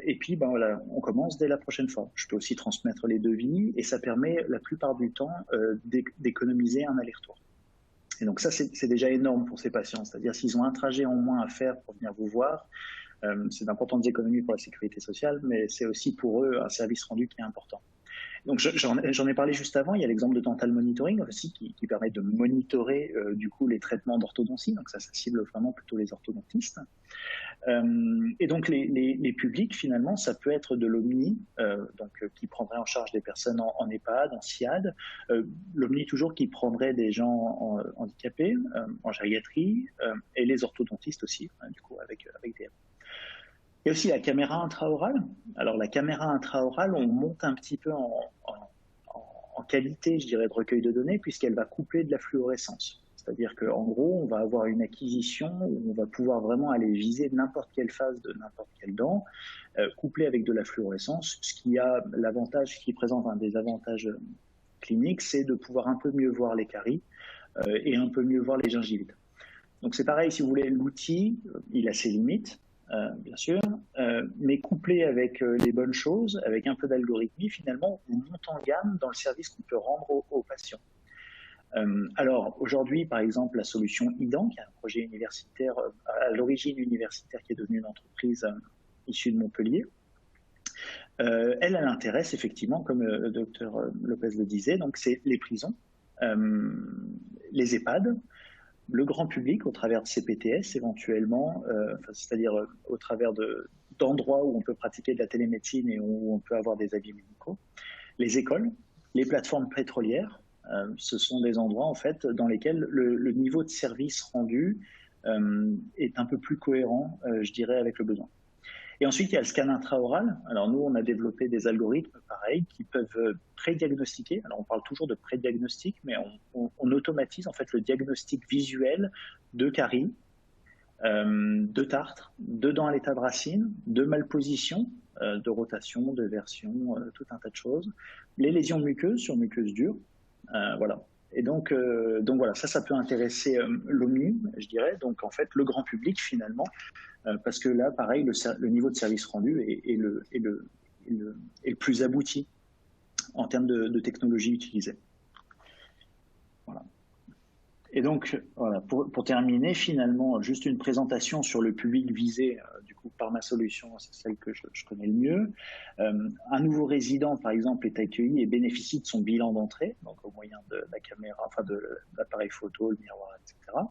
et puis ben voilà, on commence dès la prochaine fois. Je peux aussi transmettre les devis, et ça permet la plupart du temps d'économiser un aller-retour. Et donc ça, c'est déjà énorme pour ces patients, c'est-à-dire s'ils ont un trajet en moins à faire pour venir vous voir, c'est d'importantes économies pour la sécurité sociale, mais c'est aussi pour eux un service rendu qui est important. Donc j'en ai parlé juste avant, il y a l'exemple de dental monitoring aussi qui permet de monitorer du coup les traitements d'orthodontie, donc ça cible vraiment plutôt les orthodontistes. Et donc les publics finalement, ça peut être de l'Omni, qui prendrait en charge des personnes en EHPAD, en SIAD, l'Omni toujours qui prendrait des gens handicapés, en gériatrie, et les orthodontistes aussi, du coup avec des... Il y a aussi la caméra intraorale. Alors la caméra intraorale, on monte un petit peu en qualité, je dirais, de recueil de données, puisqu'elle va coupler de la fluorescence. C'est-à-dire qu'en gros, on va avoir une acquisition où on va pouvoir vraiment aller viser n'importe quelle phase de n'importe quelle dent, couplée avec de la fluorescence, ce qui a l'avantage, qui présente un des avantages cliniques, c'est de pouvoir un peu mieux voir les caries et un peu mieux voir les gingivites. Donc c'est pareil, si vous voulez, l'outil, il a ses limites. Bien sûr, mais couplé avec les bonnes choses, avec un peu d'algorithmie, finalement, on monte en gamme dans le service qu'on peut rendre aux patients. Alors, aujourd'hui, par exemple, la solution IDAN, qui est un projet universitaire, à l'origine universitaire, qui est devenu une entreprise issue de Montpellier, elle intéresse effectivement, comme le docteur Lopez le disait, donc c'est les prisons, les EHPAD, le grand public au travers de CPTS éventuellement, c'est-à-dire au travers d'endroits où on peut pratiquer de la télémédecine et où on peut avoir des avis médicaux, les écoles, les plateformes pétrolières, ce sont des endroits en fait dans lesquels le niveau de service rendu est un peu plus cohérent, je dirais, avec le besoin. Et ensuite, il y a le scan intraoral. Alors nous, on a développé des algorithmes pareils qui peuvent prédiagnostiquer. Alors on parle toujours de prédiagnostic, mais on automatise en fait le diagnostic visuel de caries, de tartre, de dents à l'état de racine, de malposition, de rotation, de version, tout un tas de choses. Les lésions muqueuses sur muqueuses dures, voilà. Et donc voilà, ça peut intéresser l'OMNI, je dirais. Donc en fait, le grand public finalement, parce que là, pareil, le niveau de service rendu est le plus abouti en termes de technologie utilisée. Voilà. Et donc, voilà, pour terminer, finalement, juste une présentation sur le public visé, du coup, par ma solution, c'est celle que je connais le mieux. Un nouveau résident, par exemple, est accueilli et bénéficie de son bilan d'entrée, donc au moyen de la caméra, enfin de l'appareil photo, le miroir, etc.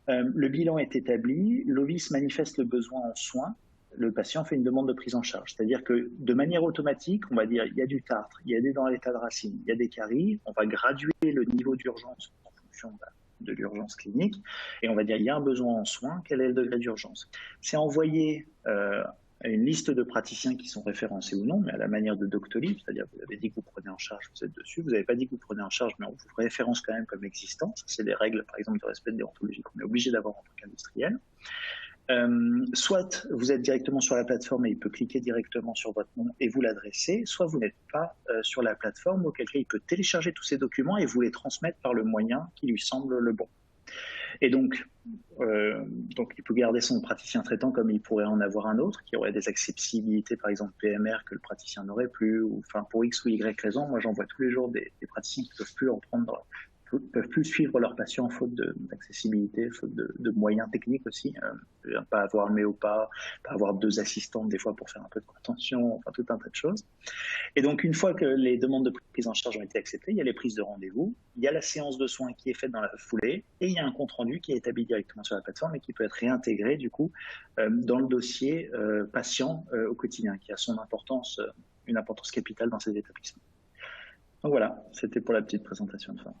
Le bilan est établi, l'OVIS manifeste le besoin en soins, le patient fait une demande de prise en charge. C'est-à-dire que de manière automatique, on va dire il y a du tartre, il y a des dents à l'état de racine, il y a des caries, on va graduer le niveau d'urgence en fonction de l'urgence clinique, et on va dire il y a un besoin en soins, quel est le degré d'urgence. C'est envoyé à une liste de praticiens qui sont référencés ou non, mais à la manière de Doctolib, c'est-à-dire vous avez dit que vous prenez en charge, vous êtes dessus, vous n'avez pas dit que vous prenez en charge, mais on vous référence quand même comme existant. C'est des règles, par exemple, de respect de déontologie qu'on est obligé d'avoir en tant qu'industriel. Soit vous êtes directement sur la plateforme et il peut cliquer directement sur votre nom et vous l'adresser, soit vous n'êtes pas sur la plateforme, auquel cas il peut télécharger tous ces documents et vous les transmettre par le moyen qui lui semble le bon. Et donc il peut garder son praticien traitant comme il pourrait en avoir un autre, qui aurait des accessibilités, par exemple PMR, que le praticien n'aurait plus, ou enfin pour X ou Y raison. Moi, j'en vois tous les jours des praticiens qui ne peuvent plus suivre leurs patients faute d'accessibilité, faute de moyens techniques aussi. Pas avoir le méopa, pas avoir 2 assistantes des fois pour faire un peu de contention, enfin tout un tas de choses. Et donc une fois que les demandes de prise en charge ont été acceptées, il y a les prises de rendez-vous, il y a la séance de soins qui est faite dans la foulée, et il y a un compte rendu qui est établi directement sur la plateforme et qui peut être réintégré du coup dans le dossier patient au quotidien, qui a son importance une importance capitale dans ces établissements. Donc voilà, c'était pour la petite présentation de fin.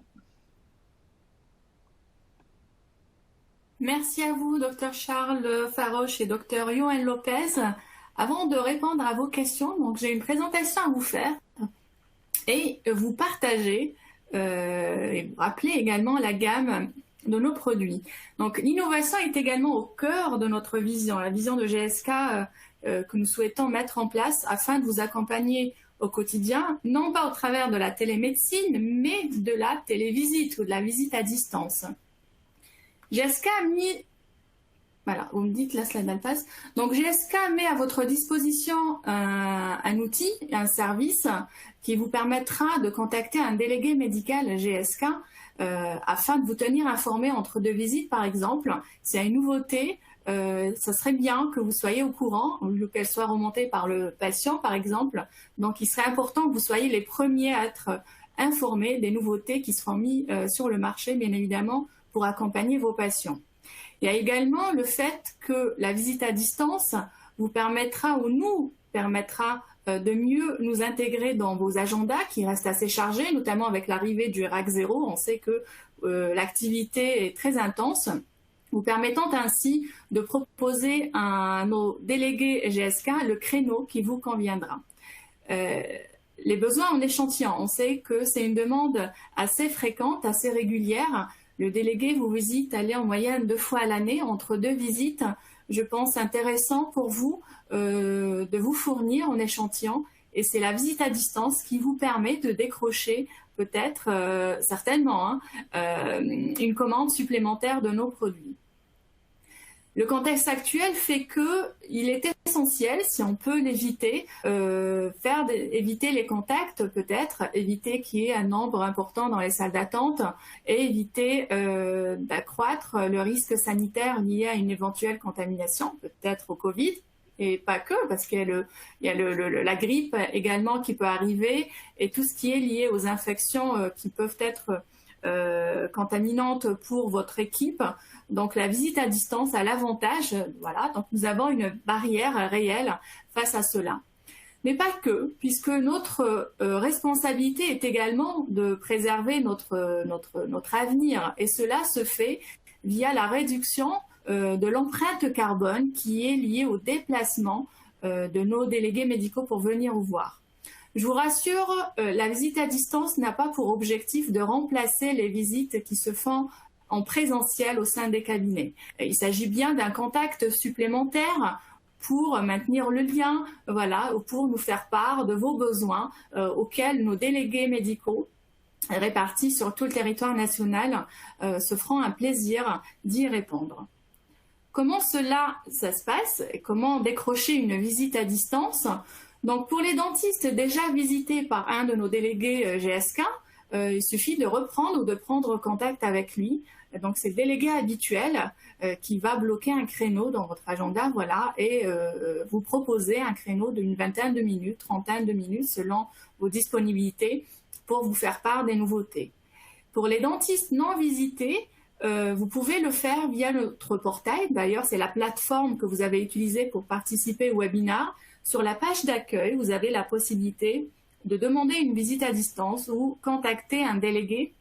Merci à vous, Dr Charles Faroche et Dr Johan Lopez. Avant de répondre à vos questions, donc j'ai une présentation à vous faire et vous partager et vous rappeler également la gamme de nos produits. Donc l'innovation est également au cœur de notre vision, la vision de GSK que nous souhaitons mettre en place afin de vous accompagner au quotidien, non pas au travers de la télémédecine, mais de la télévisite ou de la visite à distance. GSK a mis... Voilà, vous me dites, la slide elle passe. Donc GSK met à votre disposition un outil, un service qui vous permettra de contacter un délégué médical GSK afin de vous tenir informé entre deux visites, par exemple. S'il y a une nouveauté, ça serait bien que vous soyez au courant, qu'elle soit remontée par le patient, par exemple. Donc, il serait important que vous soyez les premiers à être informés des nouveautés qui seront mises sur le marché, bien évidemment, pour accompagner vos patients. Il y a également le fait que la visite à distance vous permettra ou nous permettra de mieux nous intégrer dans vos agendas qui restent assez chargés, notamment avec l'arrivée du RAC 0. On sait que l'activité est très intense, vous permettant ainsi de proposer à nos délégués GSK le créneau qui vous conviendra. Les besoins en échantillon, on sait que c'est une demande assez fréquente, assez régulière. Le délégué vous visite aller en moyenne 2 fois à l'année, entre 2 visites. Je pense intéressant pour vous de vous fournir en échantillon. Et c'est la visite à distance qui vous permet de décrocher peut-être, certainement, une commande supplémentaire de nos produits. Le contexte actuel fait qu'il est essentiel, si on peut l'éviter, éviter les contacts peut-être, éviter qu'il y ait un nombre important dans les salles d'attente et éviter d'accroître le risque sanitaire lié à une éventuelle contamination, peut-être au Covid, et pas que, parce qu'il y a la grippe également qui peut arriver et tout ce qui est lié aux infections qui peuvent être contaminantes pour votre équipe. Donc la visite à distance a l'avantage, voilà, donc nous avons une barrière réelle face à cela. Mais pas que, puisque notre responsabilité est également de préserver notre avenir. Et cela se fait via la réduction de l'empreinte carbone qui est liée au déplacement de nos délégués médicaux pour venir vous voir. Je vous rassure, la visite à distance n'a pas pour objectif de remplacer les visites qui se font en présentiel au sein des cabinets. Il s'agit bien d'un contact supplémentaire pour maintenir le lien, voilà, ou pour nous faire part de vos besoins auxquels nos délégués médicaux répartis sur tout le territoire national se feront un plaisir d'y répondre. Comment ça se passe et comment décrocher une visite à distance? Donc pour les dentistes déjà visités par un de nos délégués GSK, il suffit de reprendre ou de prendre contact avec lui. Donc c'est le délégué habituel qui va bloquer un créneau dans votre agenda, voilà, et vous proposer un créneau d'une vingtaine de minutes, trentaine de minutes selon vos disponibilités pour vous faire part des nouveautés. Pour les dentistes non visités, vous pouvez le faire via notre portail. D'ailleurs, c'est la plateforme que vous avez utilisée pour participer au webinaire. Sur la page d'accueil, vous avez la possibilité de demander une visite à distance ou contacter un délégué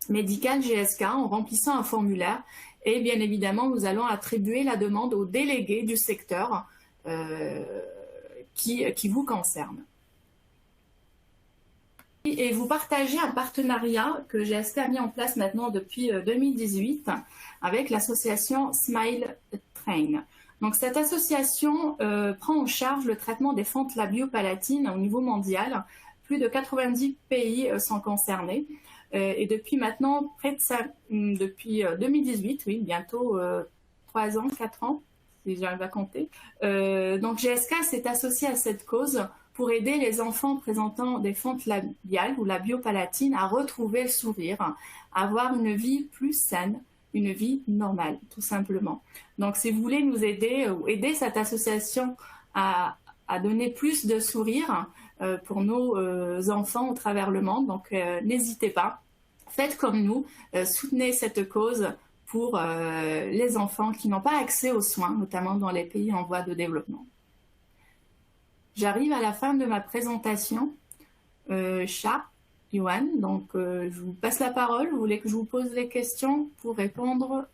médical GSK en remplissant un formulaire. Et bien évidemment, nous allons attribuer la demande au délégué du secteur qui vous concerne. Et vous partagez un partenariat que GSK a mis en place maintenant depuis 2018 avec l'association Smile Train. Donc cette association prend en charge le traitement des fentes labio-palatines au niveau mondial. Plus de 90 pays sont concernés. Et depuis maintenant, depuis 2018, oui, bientôt 3 ans, 4 ans, si j'arrive à compter. Donc GSK s'est associé à cette cause pour aider les enfants présentant des fentes labiales ou labio-palatines à retrouver le sourire, à avoir une vie plus saine, une vie normale, tout simplement. Donc, si vous voulez nous aider ou aider cette association à donner plus de sourire pour nos enfants au travers le monde, donc n'hésitez pas, faites comme nous, soutenez cette cause pour les enfants qui n'ont pas accès aux soins, notamment dans les pays en voie de développement. J'arrive à la fin de ma présentation. Chat, Yohan, donc je vous passe la parole. Vous voulez que je vous pose des questions pour répondre?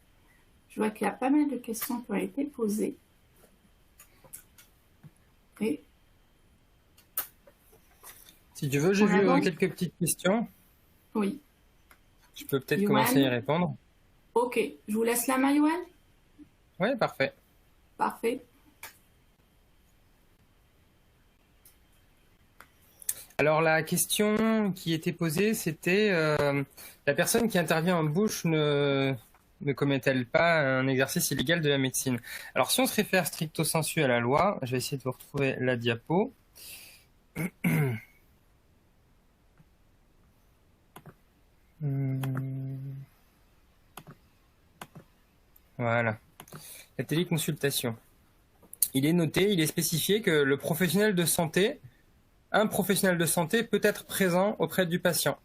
Je vois qu'il y a pas mal de questions qui ont été posées. Et si tu veux, j'ai vu quelques petites questions. Oui. Je peux peut-être commencer à y répondre. Ok, je vous laisse la main, Yohan. Oui, parfait. Parfait. Alors la question qui était posée, c'était la personne qui intervient en bouche ne commet-elle pas un exercice illégal de la médecine? Alors si on se réfère stricto sensu à la loi, je vais essayer de vous retrouver la diapo. Voilà. La téléconsultation. Il est noté, il est spécifié que un professionnel de santé peut être présent auprès du patient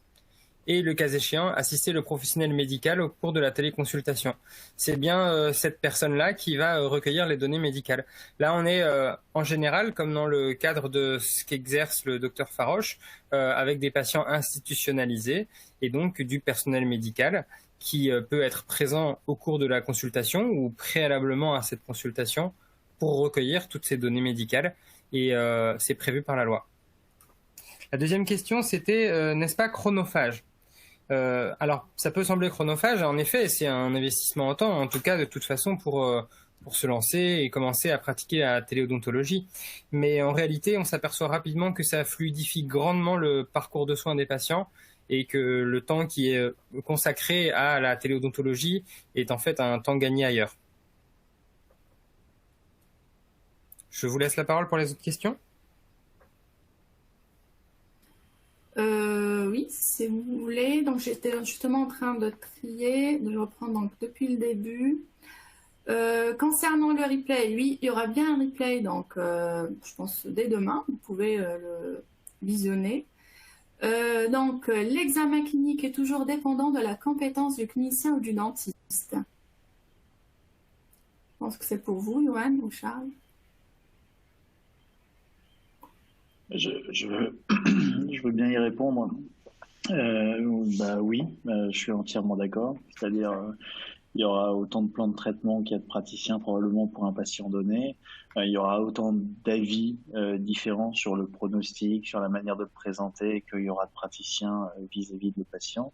et, le cas échéant, assister le professionnel médical au cours de la téléconsultation. C'est bien cette personne-là qui va recueillir les données médicales. Là, on est en général, comme dans le cadre de ce qu'exerce le docteur Faroche, avec des patients institutionnalisés et donc du personnel médical qui peut être présent au cours de la consultation ou préalablement à cette consultation pour recueillir toutes ces données médicales, et c'est prévu par la loi. La deuxième question, c'était n'est-ce pas chronophage? Alors, ça peut sembler chronophage, en effet, c'est un investissement en temps, en tout cas de toute façon pour se lancer et commencer à pratiquer la téléodontologie. Mais en réalité, on s'aperçoit rapidement que ça fluidifie grandement le parcours de soins des patients et que le temps qui est consacré à la téléodontologie est en fait un temps gagné ailleurs. Je vous laisse la parole pour les autres questions. Oui, si vous voulez. Donc, j'étais justement en train de trier, de reprendre donc depuis le début. Concernant le replay, oui, il y aura bien un replay, donc je pense dès demain, vous pouvez le visionner. Donc, l'examen clinique est toujours dépendant de la compétence du clinicien ou du dentiste. Je pense que c'est pour vous, Yohan ou Charles. Je veux bien y répondre. Oui, je suis entièrement d'accord. C'est-à-dire, il y aura autant de plans de traitement qu'il y a de praticiens probablement pour un patient donné. Il y aura autant d'avis différents sur le pronostic, sur la manière de le présenter qu'il y aura de praticiens vis-à-vis de patient.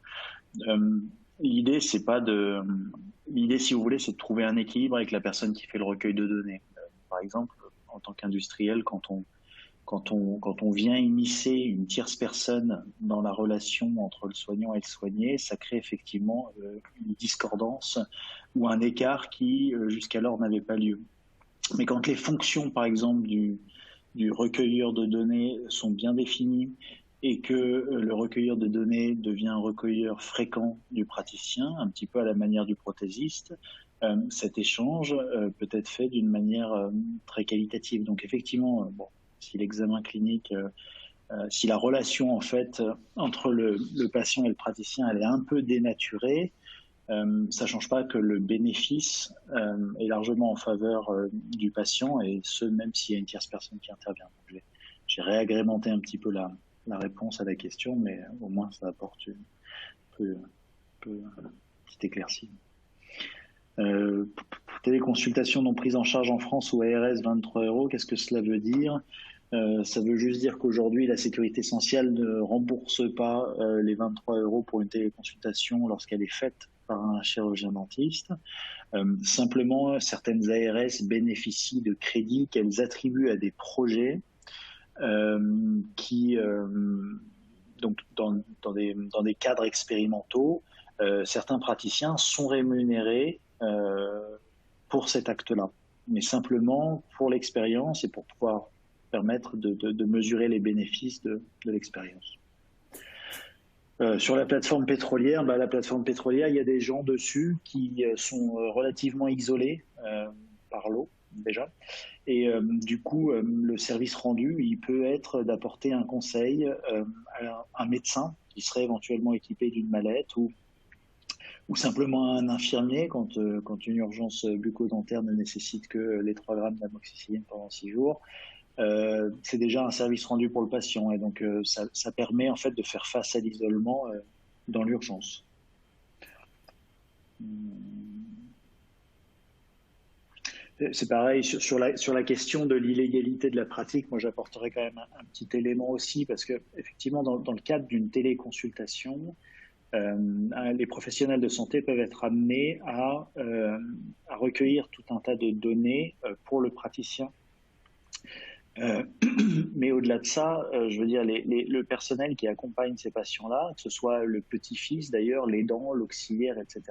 L'idée, si vous voulez, c'est de trouver un équilibre avec la personne qui fait le recueil de données. Par exemple, en tant qu'industriel, quand on vient immiscer une tierce personne dans la relation entre le soignant et le soigné, ça crée effectivement une discordance ou un écart qui jusqu'alors n'avait pas lieu. Mais quand les fonctions, par exemple, du recueilleur de données sont bien définies et que le recueilleur de données devient un recueilleur fréquent du praticien, un petit peu à la manière du prothésiste, cet échange peut être fait d'une manière très qualitative. Donc effectivement, si l'examen clinique, si la relation en fait entre le patient et le praticien, elle est un peu dénaturée, ça change pas que le bénéfice est largement en faveur du patient, et ce même s'il y a une tierce personne qui intervient. Donc, j'ai réagrémenté un petit peu la réponse à la question, mais au moins ça apporte une petite éclaircie. Téléconsultation non prise en charge en France ou ARS 23 €, qu'est-ce que cela veut dire? Ça veut juste dire qu'aujourd'hui, la sécurité sociale ne rembourse pas les 23 € pour une téléconsultation lorsqu'elle est faite par un chirurgien dentiste. Simplement, certaines ARS bénéficient de crédits qu'elles attribuent à des projets qui, donc dans des cadres expérimentaux, certains praticiens sont rémunérés pour cet acte-là, mais simplement pour l'expérience et pour pouvoir permettre de mesurer les bénéfices de l'expérience. Sur la plateforme pétrolière, il y a des gens dessus qui sont relativement isolés par l'eau déjà, et du coup le service rendu, il peut être d'apporter un conseil à un médecin qui serait éventuellement équipé d'une mallette, ou simplement un infirmier quand une urgence bucco-dentaire ne nécessite que les 3 grammes d'amoxicilline pendant 6 jours. c'est déjà un service rendu pour le patient. Et donc, ça permet en fait de faire face à l'isolement dans l'urgence. C'est pareil, sur la question de l'illégalité de la pratique, moi j'apporterais quand même un petit élément aussi, parce que effectivement, dans le cadre d'une téléconsultation, les professionnels de santé peuvent être amenés à recueillir tout un tas de données pour le praticien. Mais au-delà de ça, je veux dire, le personnel qui accompagne ces patients-là, que ce soit le petit-fils d'ailleurs, l'aidant, l'auxiliaire, etc.,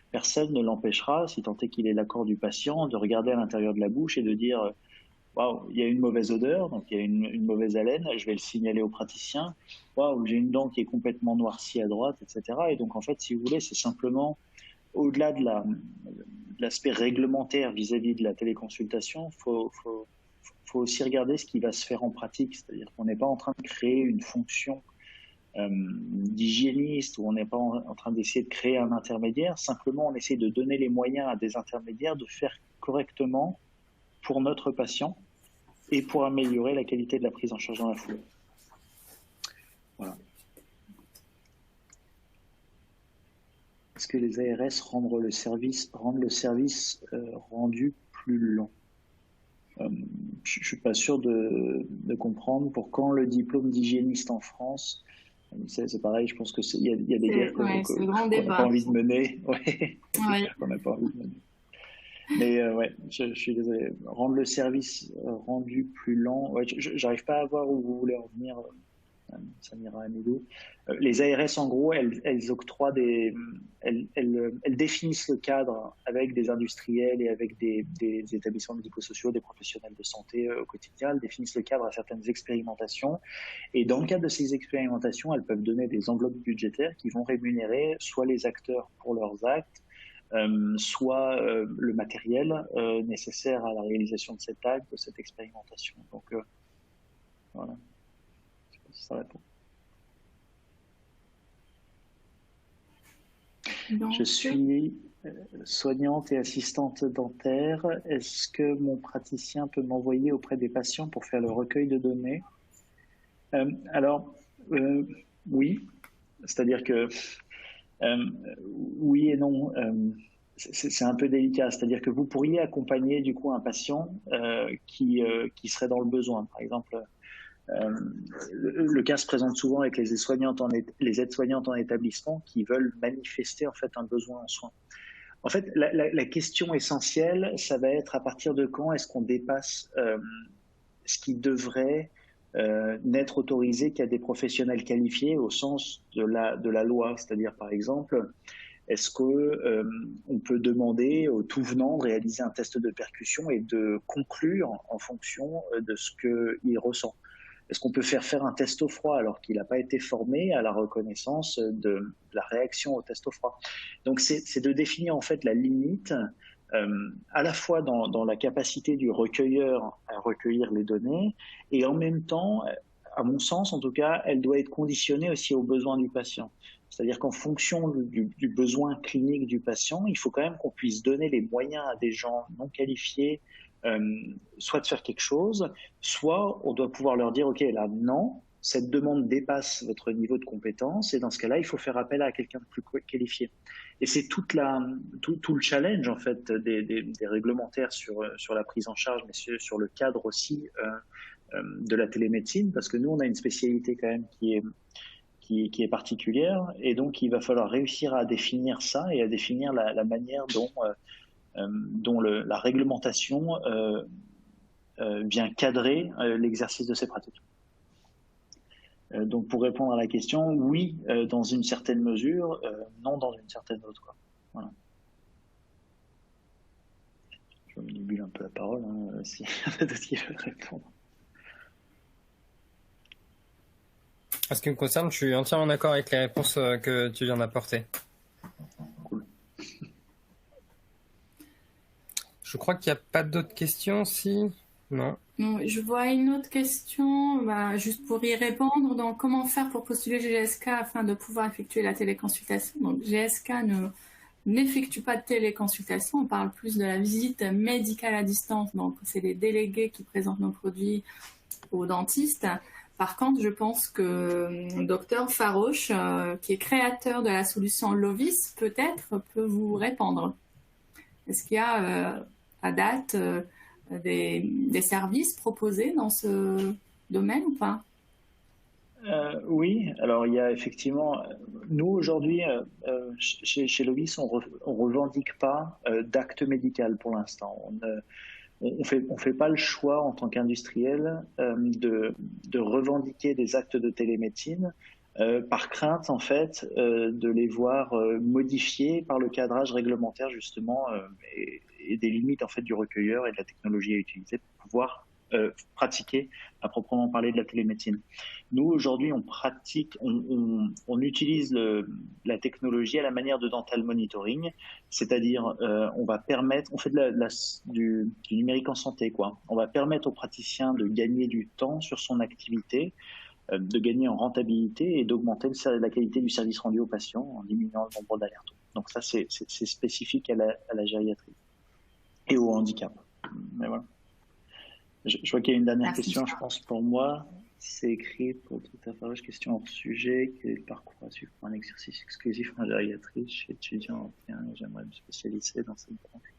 personne ne l'empêchera, si tant est qu'il ait l'accord du patient, de regarder à l'intérieur de la bouche et de dire « Waouh, il y a une mauvaise odeur, donc il y a une mauvaise haleine, je vais le signaler au praticien. Waouh, j'ai une dent qui est complètement noircie à droite, etc. » Et donc en fait, si vous voulez, c'est simplement, au-delà de l'aspect réglementaire vis-à-vis de la téléconsultation, faut aussi regarder ce qui va se faire en pratique, c'est-à-dire qu'on n'est pas en train de créer une fonction d'hygiéniste, ou on n'est pas en train d'essayer de créer un intermédiaire, simplement on essaie de donner les moyens à des intermédiaires de faire correctement pour notre patient et pour améliorer la qualité de la prise en charge dans la foulée. Voilà. Est-ce que les ARS rendent le service rendu plus lent? Je ne suis pas sûr de comprendre. Pour quand le diplôme d'hygiéniste en France? C'est pareil, je pense qu'il y a des guerres qu'on n'a pas envie de mener. Ouais. Qu'on n'a pas envie de mener. Mais ouais, je suis désolé. Rendre le service rendu plus lent, ouais, j'arrive pas à voir où vous voulez en venir, Samira Hamidou. Les ARS, en gros, elles octroient elles définissent le cadre avec des industriels et avec des établissements médico-sociaux, des professionnels de santé au quotidien. Elles définissent le cadre à certaines expérimentations. Et dans le cadre de ces expérimentations, elles peuvent donner des enveloppes budgétaires qui vont rémunérer soit les acteurs pour leurs actes, soit le matériel nécessaire à la réalisation de cet acte, de cette expérimentation. Donc, voilà. Ça répond. Je suis soignante et assistante dentaire. Est-ce que mon praticien peut m'envoyer auprès des patients pour faire le recueil de données? Alors, oui. C'est-à-dire que oui et non. C'est un peu délicat. C'est-à-dire que vous pourriez accompagner du coup un patient qui serait dans le besoin. Par exemple, le cas se présente souvent avec les aides-soignantes en établissement qui veulent manifester en fait un besoin en soins. En fait, la question essentielle, ça va être à partir de quand est-ce qu'on dépasse ce qui devrait n'être autorisé qu'à des professionnels qualifiés au sens de la loi. C'est-à-dire, par exemple, est-ce qu'on peut demander au tout venant de réaliser un test de percussion et de conclure en fonction de ce qu'il ressent? Est-ce qu'on peut faire un test au froid alors qu'il n'a pas été formé à la reconnaissance de la réaction au test au froid? Donc, c'est de définir en fait la limite à la fois dans la capacité du recueilleur à recueillir les données et en même temps, à mon sens en tout cas, elle doit être conditionnée aussi aux besoins du patient. C'est-à-dire qu'en fonction du besoin clinique du patient, il faut quand même qu'on puisse donner les moyens à des gens non qualifiés soit de faire quelque chose, soit on doit pouvoir leur dire « Ok, là, non, cette demande dépasse votre niveau de compétence et dans ce cas-là, il faut faire appel à quelqu'un de plus qualifié. » Et c'est tout le challenge en fait des réglementaires sur la prise en charge, mais sur le cadre aussi de la télémédecine, parce que nous, on a une spécialité quand même qui est particulière, et donc il va falloir réussir à définir ça et à définir la manière dont la réglementation vient cadrer l'exercice de ces pratiques. Donc pour répondre à la question, oui, dans une certaine mesure, non dans une certaine autre. Quoi. Voilà. Je me manipule un peu la parole, si d'autres qui veulent répondre. En ce qui me concerne, je suis entièrement d'accord avec les réponses que tu viens d'apporter. Cool. Je crois qu'il n'y a pas d'autres questions, si? Non. Je vois une autre question, juste pour y répondre. Donc, comment faire pour postuler GSK afin de pouvoir effectuer la téléconsultation? Donc, GSK n'effectuent pas de téléconsultation, on parle plus de la visite médicale à distance, donc c'est les délégués qui présentent nos produits aux dentistes. Par contre, je pense que Dr Faroche, qui est créateur de la solution Lovis, peut-être peut vous répondre. Est-ce qu'il y a à date des services proposés dans ce domaine ou pas? Oui, alors il y a effectivement, nous aujourd'hui, chez Lovis, on revendique pas d'acte médical pour l'instant. On fait pas le choix en tant qu'industriel de revendiquer des actes de télémédecine par crainte en fait de les voir modifiés par le cadrage réglementaire justement et des limites en fait du recueilleur et de la technologie à utiliser pour pouvoir pratiquer à proprement parler de la télémédecine. Nous aujourd'hui on utilise la technologie à la manière de dental monitoring, c'est-à-dire on fait du numérique en santé quoi. On va permettre au praticien de gagner du temps sur son activité, de gagner en rentabilité et d'augmenter la qualité du service rendu aux patients en diminuant le nombre d'alertes. Donc ça c'est spécifique à la gériatrie et au handicap. Mais voilà. Je vois qu'il y a une dernière question, je pense, pour moi. C'est écrit pour tout à fait question hors sujet. Quel est le parcours à suivre pour un exercice exclusif en gériatrie? Je suis étudiant, j'aimerais me spécialiser dans cette branche.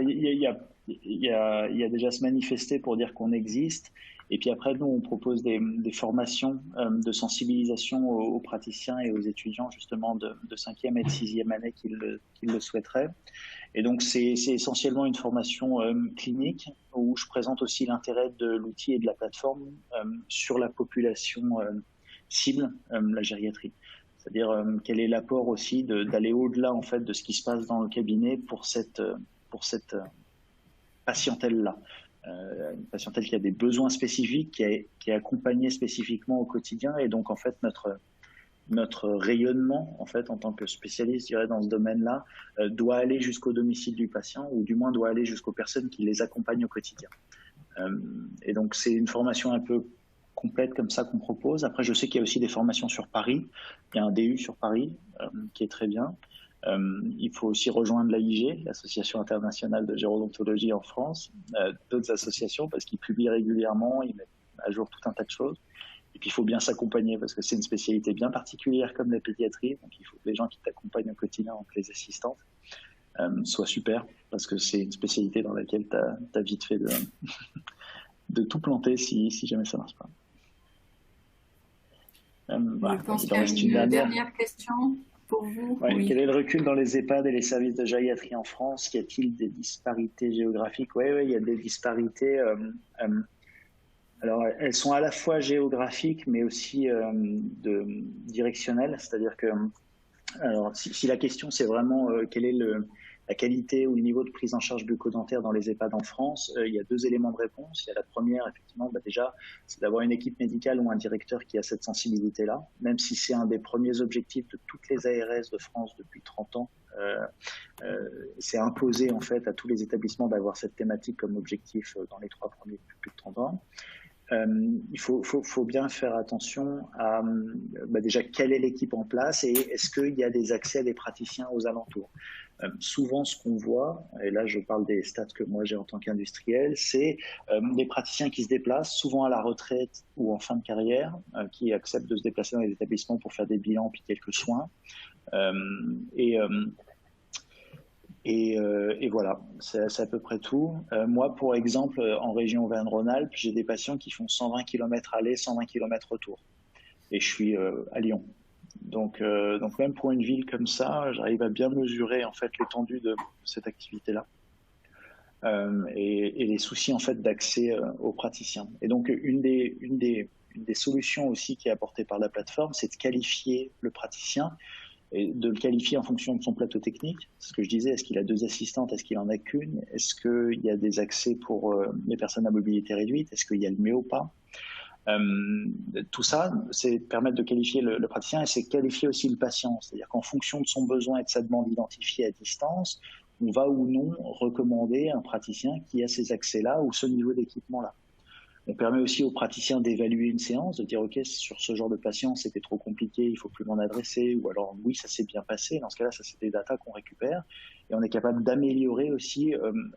Il y a déjà se manifester pour dire qu'on existe. Et puis après, nous, on propose des formations de sensibilisation aux praticiens et aux étudiants, justement, de 5e et de 6e année qui le souhaiteraient. Et donc, c'est essentiellement une formation clinique où je présente aussi l'intérêt de l'outil et de la plateforme sur la population cible, la gériatrie. C'est-à-dire quel est l'apport aussi d'aller au-delà en fait de ce qui se passe dans le cabinet pour cette patientèle-là. Une patientèle qui a des besoins spécifiques, qui est accompagnée spécifiquement au quotidien, et donc en fait notre rayonnement en fait en tant que spécialiste, je dirais, dans ce domaine-là, doit aller jusqu'au domicile du patient, ou du moins doit aller jusqu'aux personnes qui les accompagnent au quotidien. Et donc c'est une formation un peu complète comme ça qu'on propose. Après, je sais qu'il y a aussi des formations sur Paris. Il y a un DU sur Paris qui est très bien. Il faut aussi rejoindre l'AIG, l'Association internationale de gérodontologie en France, d'autres associations, parce qu'ils publient régulièrement, ils mettent à jour tout un tas de choses. Et puis il faut bien s'accompagner, parce que c'est une spécialité bien particulière comme la pédiatrie, donc il faut que les gens qui t'accompagnent au quotidien, donc les assistantes, soient super, parce que c'est une spécialité dans laquelle tu as vite fait de tout planter si jamais ça ne marche pas. Je pense qu'il y a une dernière question pour vous. Ouais, oui. Quel est le recul dans les EHPAD et les services de gériatrie en France? Y a-t-il des disparités géographiques? Oui, il y a des disparités. Alors, elles sont à la fois géographiques, mais aussi directionnelles. C'est-à-dire que, alors, si la question c'est vraiment quelle est la qualité ou le niveau de prise en charge bucco-dentaire dans les EHPAD en France, il y a deux éléments de réponse. Il y a la première, effectivement, déjà, c'est d'avoir une équipe médicale ou un directeur qui a cette sensibilité-là, même si c'est un des premiers objectifs de toutes les ARS de France depuis 30 ans. C'est imposé en fait à tous les établissements d'avoir cette thématique comme objectif dans les 3 premiers depuis plus de 30 ans. Il faut bien faire attention à déjà quelle est l'équipe en place et est-ce qu'il y a des accès des praticiens aux alentours. Souvent ce qu'on voit, et là je parle des stats que moi j'ai en tant qu'industriel, c'est des praticiens qui se déplacent souvent à la retraite ou en fin de carrière, qui acceptent de se déplacer dans les établissements pour faire des bilans puis quelques soins. Et voilà, c'est à peu près tout. Moi, pour exemple, en région Auvergne-Rhône-Alpes, j'ai des patients qui font 120 km aller, 120 km retour. Et je suis à Lyon. Donc même pour une ville comme ça, j'arrive à bien mesurer en fait l'étendue de cette activité-là et les soucis en fait d'accès aux praticiens. Et donc une des solutions aussi qui est apportée par la plateforme, c'est de qualifier le praticien et de le qualifier en fonction de son plateau technique. C'est ce que je disais, est-ce qu'il a 2 assistantes, est-ce qu'il en a qu'une, est-ce qu'il y a des accès pour les personnes à mobilité réduite, est-ce qu'il y a le méopa. Tout ça, c'est permettre de qualifier le praticien et c'est qualifier aussi le patient. C'est-à-dire qu'en fonction de son besoin et de sa demande identifiée à distance, on va ou non recommander un praticien qui a ces accès-là ou ce niveau d'équipement-là. On permet aussi aux praticiens d'évaluer une séance, de dire ok, sur ce genre de patient c'était trop compliqué, il faut plus m'en adresser, ou alors oui, ça s'est bien passé. Dans ce cas-là, ça c'est des datas qu'on récupère et on est capable d'améliorer aussi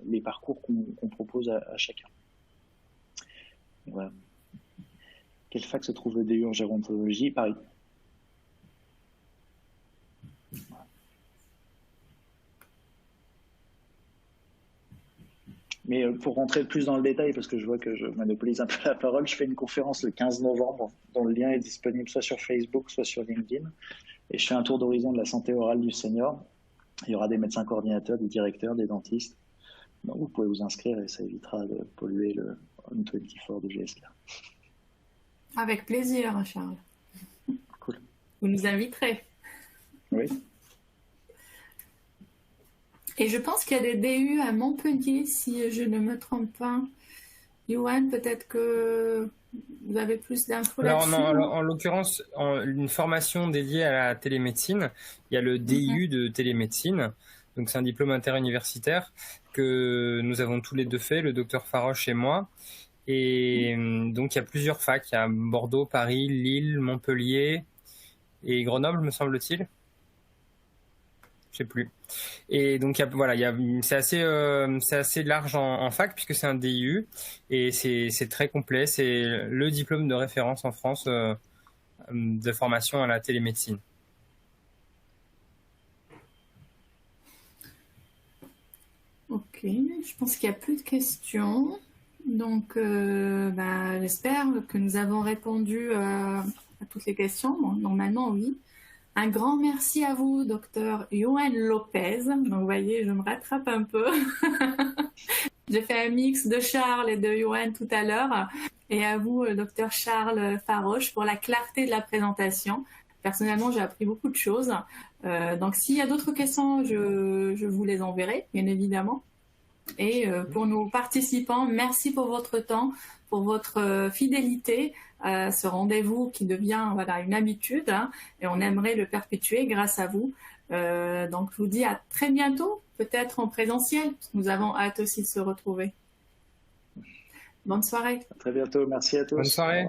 les parcours qu'on propose à chacun. Voilà. Quelle fac se trouve le DU en gérontologie? Paris. Mais pour rentrer plus dans le détail, parce que je vois que je monopolise un peu la parole, je fais une conférence le 15 novembre dont le lien est disponible soit sur Facebook, soit sur LinkedIn. Et je fais un tour d'horizon de la santé orale du senior. Il y aura des médecins coordinateurs, des directeurs, des dentistes. Donc vous pouvez vous inscrire et ça évitera de polluer le On24 de GSK. Avec plaisir, Charles. Cool. Vous nous inviterez. Oui. Et je pense qu'il y a des DU à Montpellier, si je ne me trompe pas. Yoann, peut-être que vous avez plus d'infos là-dessus. Alors, en l'occurrence, une formation dédiée à la télémédecine, il y a le DU de télémédecine. Donc, c'est un diplôme interuniversitaire que nous avons tous les deux fait, le docteur Faroche et moi. Et donc, il y a plusieurs facs. Il y a Bordeaux, Paris, Lille, Montpellier et Grenoble, me semble-t-il. Je sais plus. Et donc c'est assez large en fac puisque c'est un DU et c'est très complet. C'est le diplôme de référence en France de formation à la télémédecine. Ok, je pense qu'il n'y a plus de questions. Donc, j'espère que nous avons répondu à toutes les questions. Bon, normalement, oui. Un grand merci à vous, docteur Yoann Lopez. Donc, vous voyez, je me rattrape un peu. J'ai fait un mix de Charles et de Yoann tout à l'heure. Et à vous, docteur Charles Faroche, pour la clarté de la présentation. Personnellement, j'ai appris beaucoup de choses. Donc, s'il y a d'autres questions, je vous les enverrai, bien évidemment. Et pour nos participants, merci pour votre temps, pour votre fidélité à ce rendez-vous qui devient une habitude, hein, et on aimerait le perpétuer grâce à vous. Donc je vous dis à très bientôt, peut-être en présentiel, parce que nous avons hâte aussi de se retrouver. Bonne soirée. À très bientôt, merci à tous. Bonne soirée.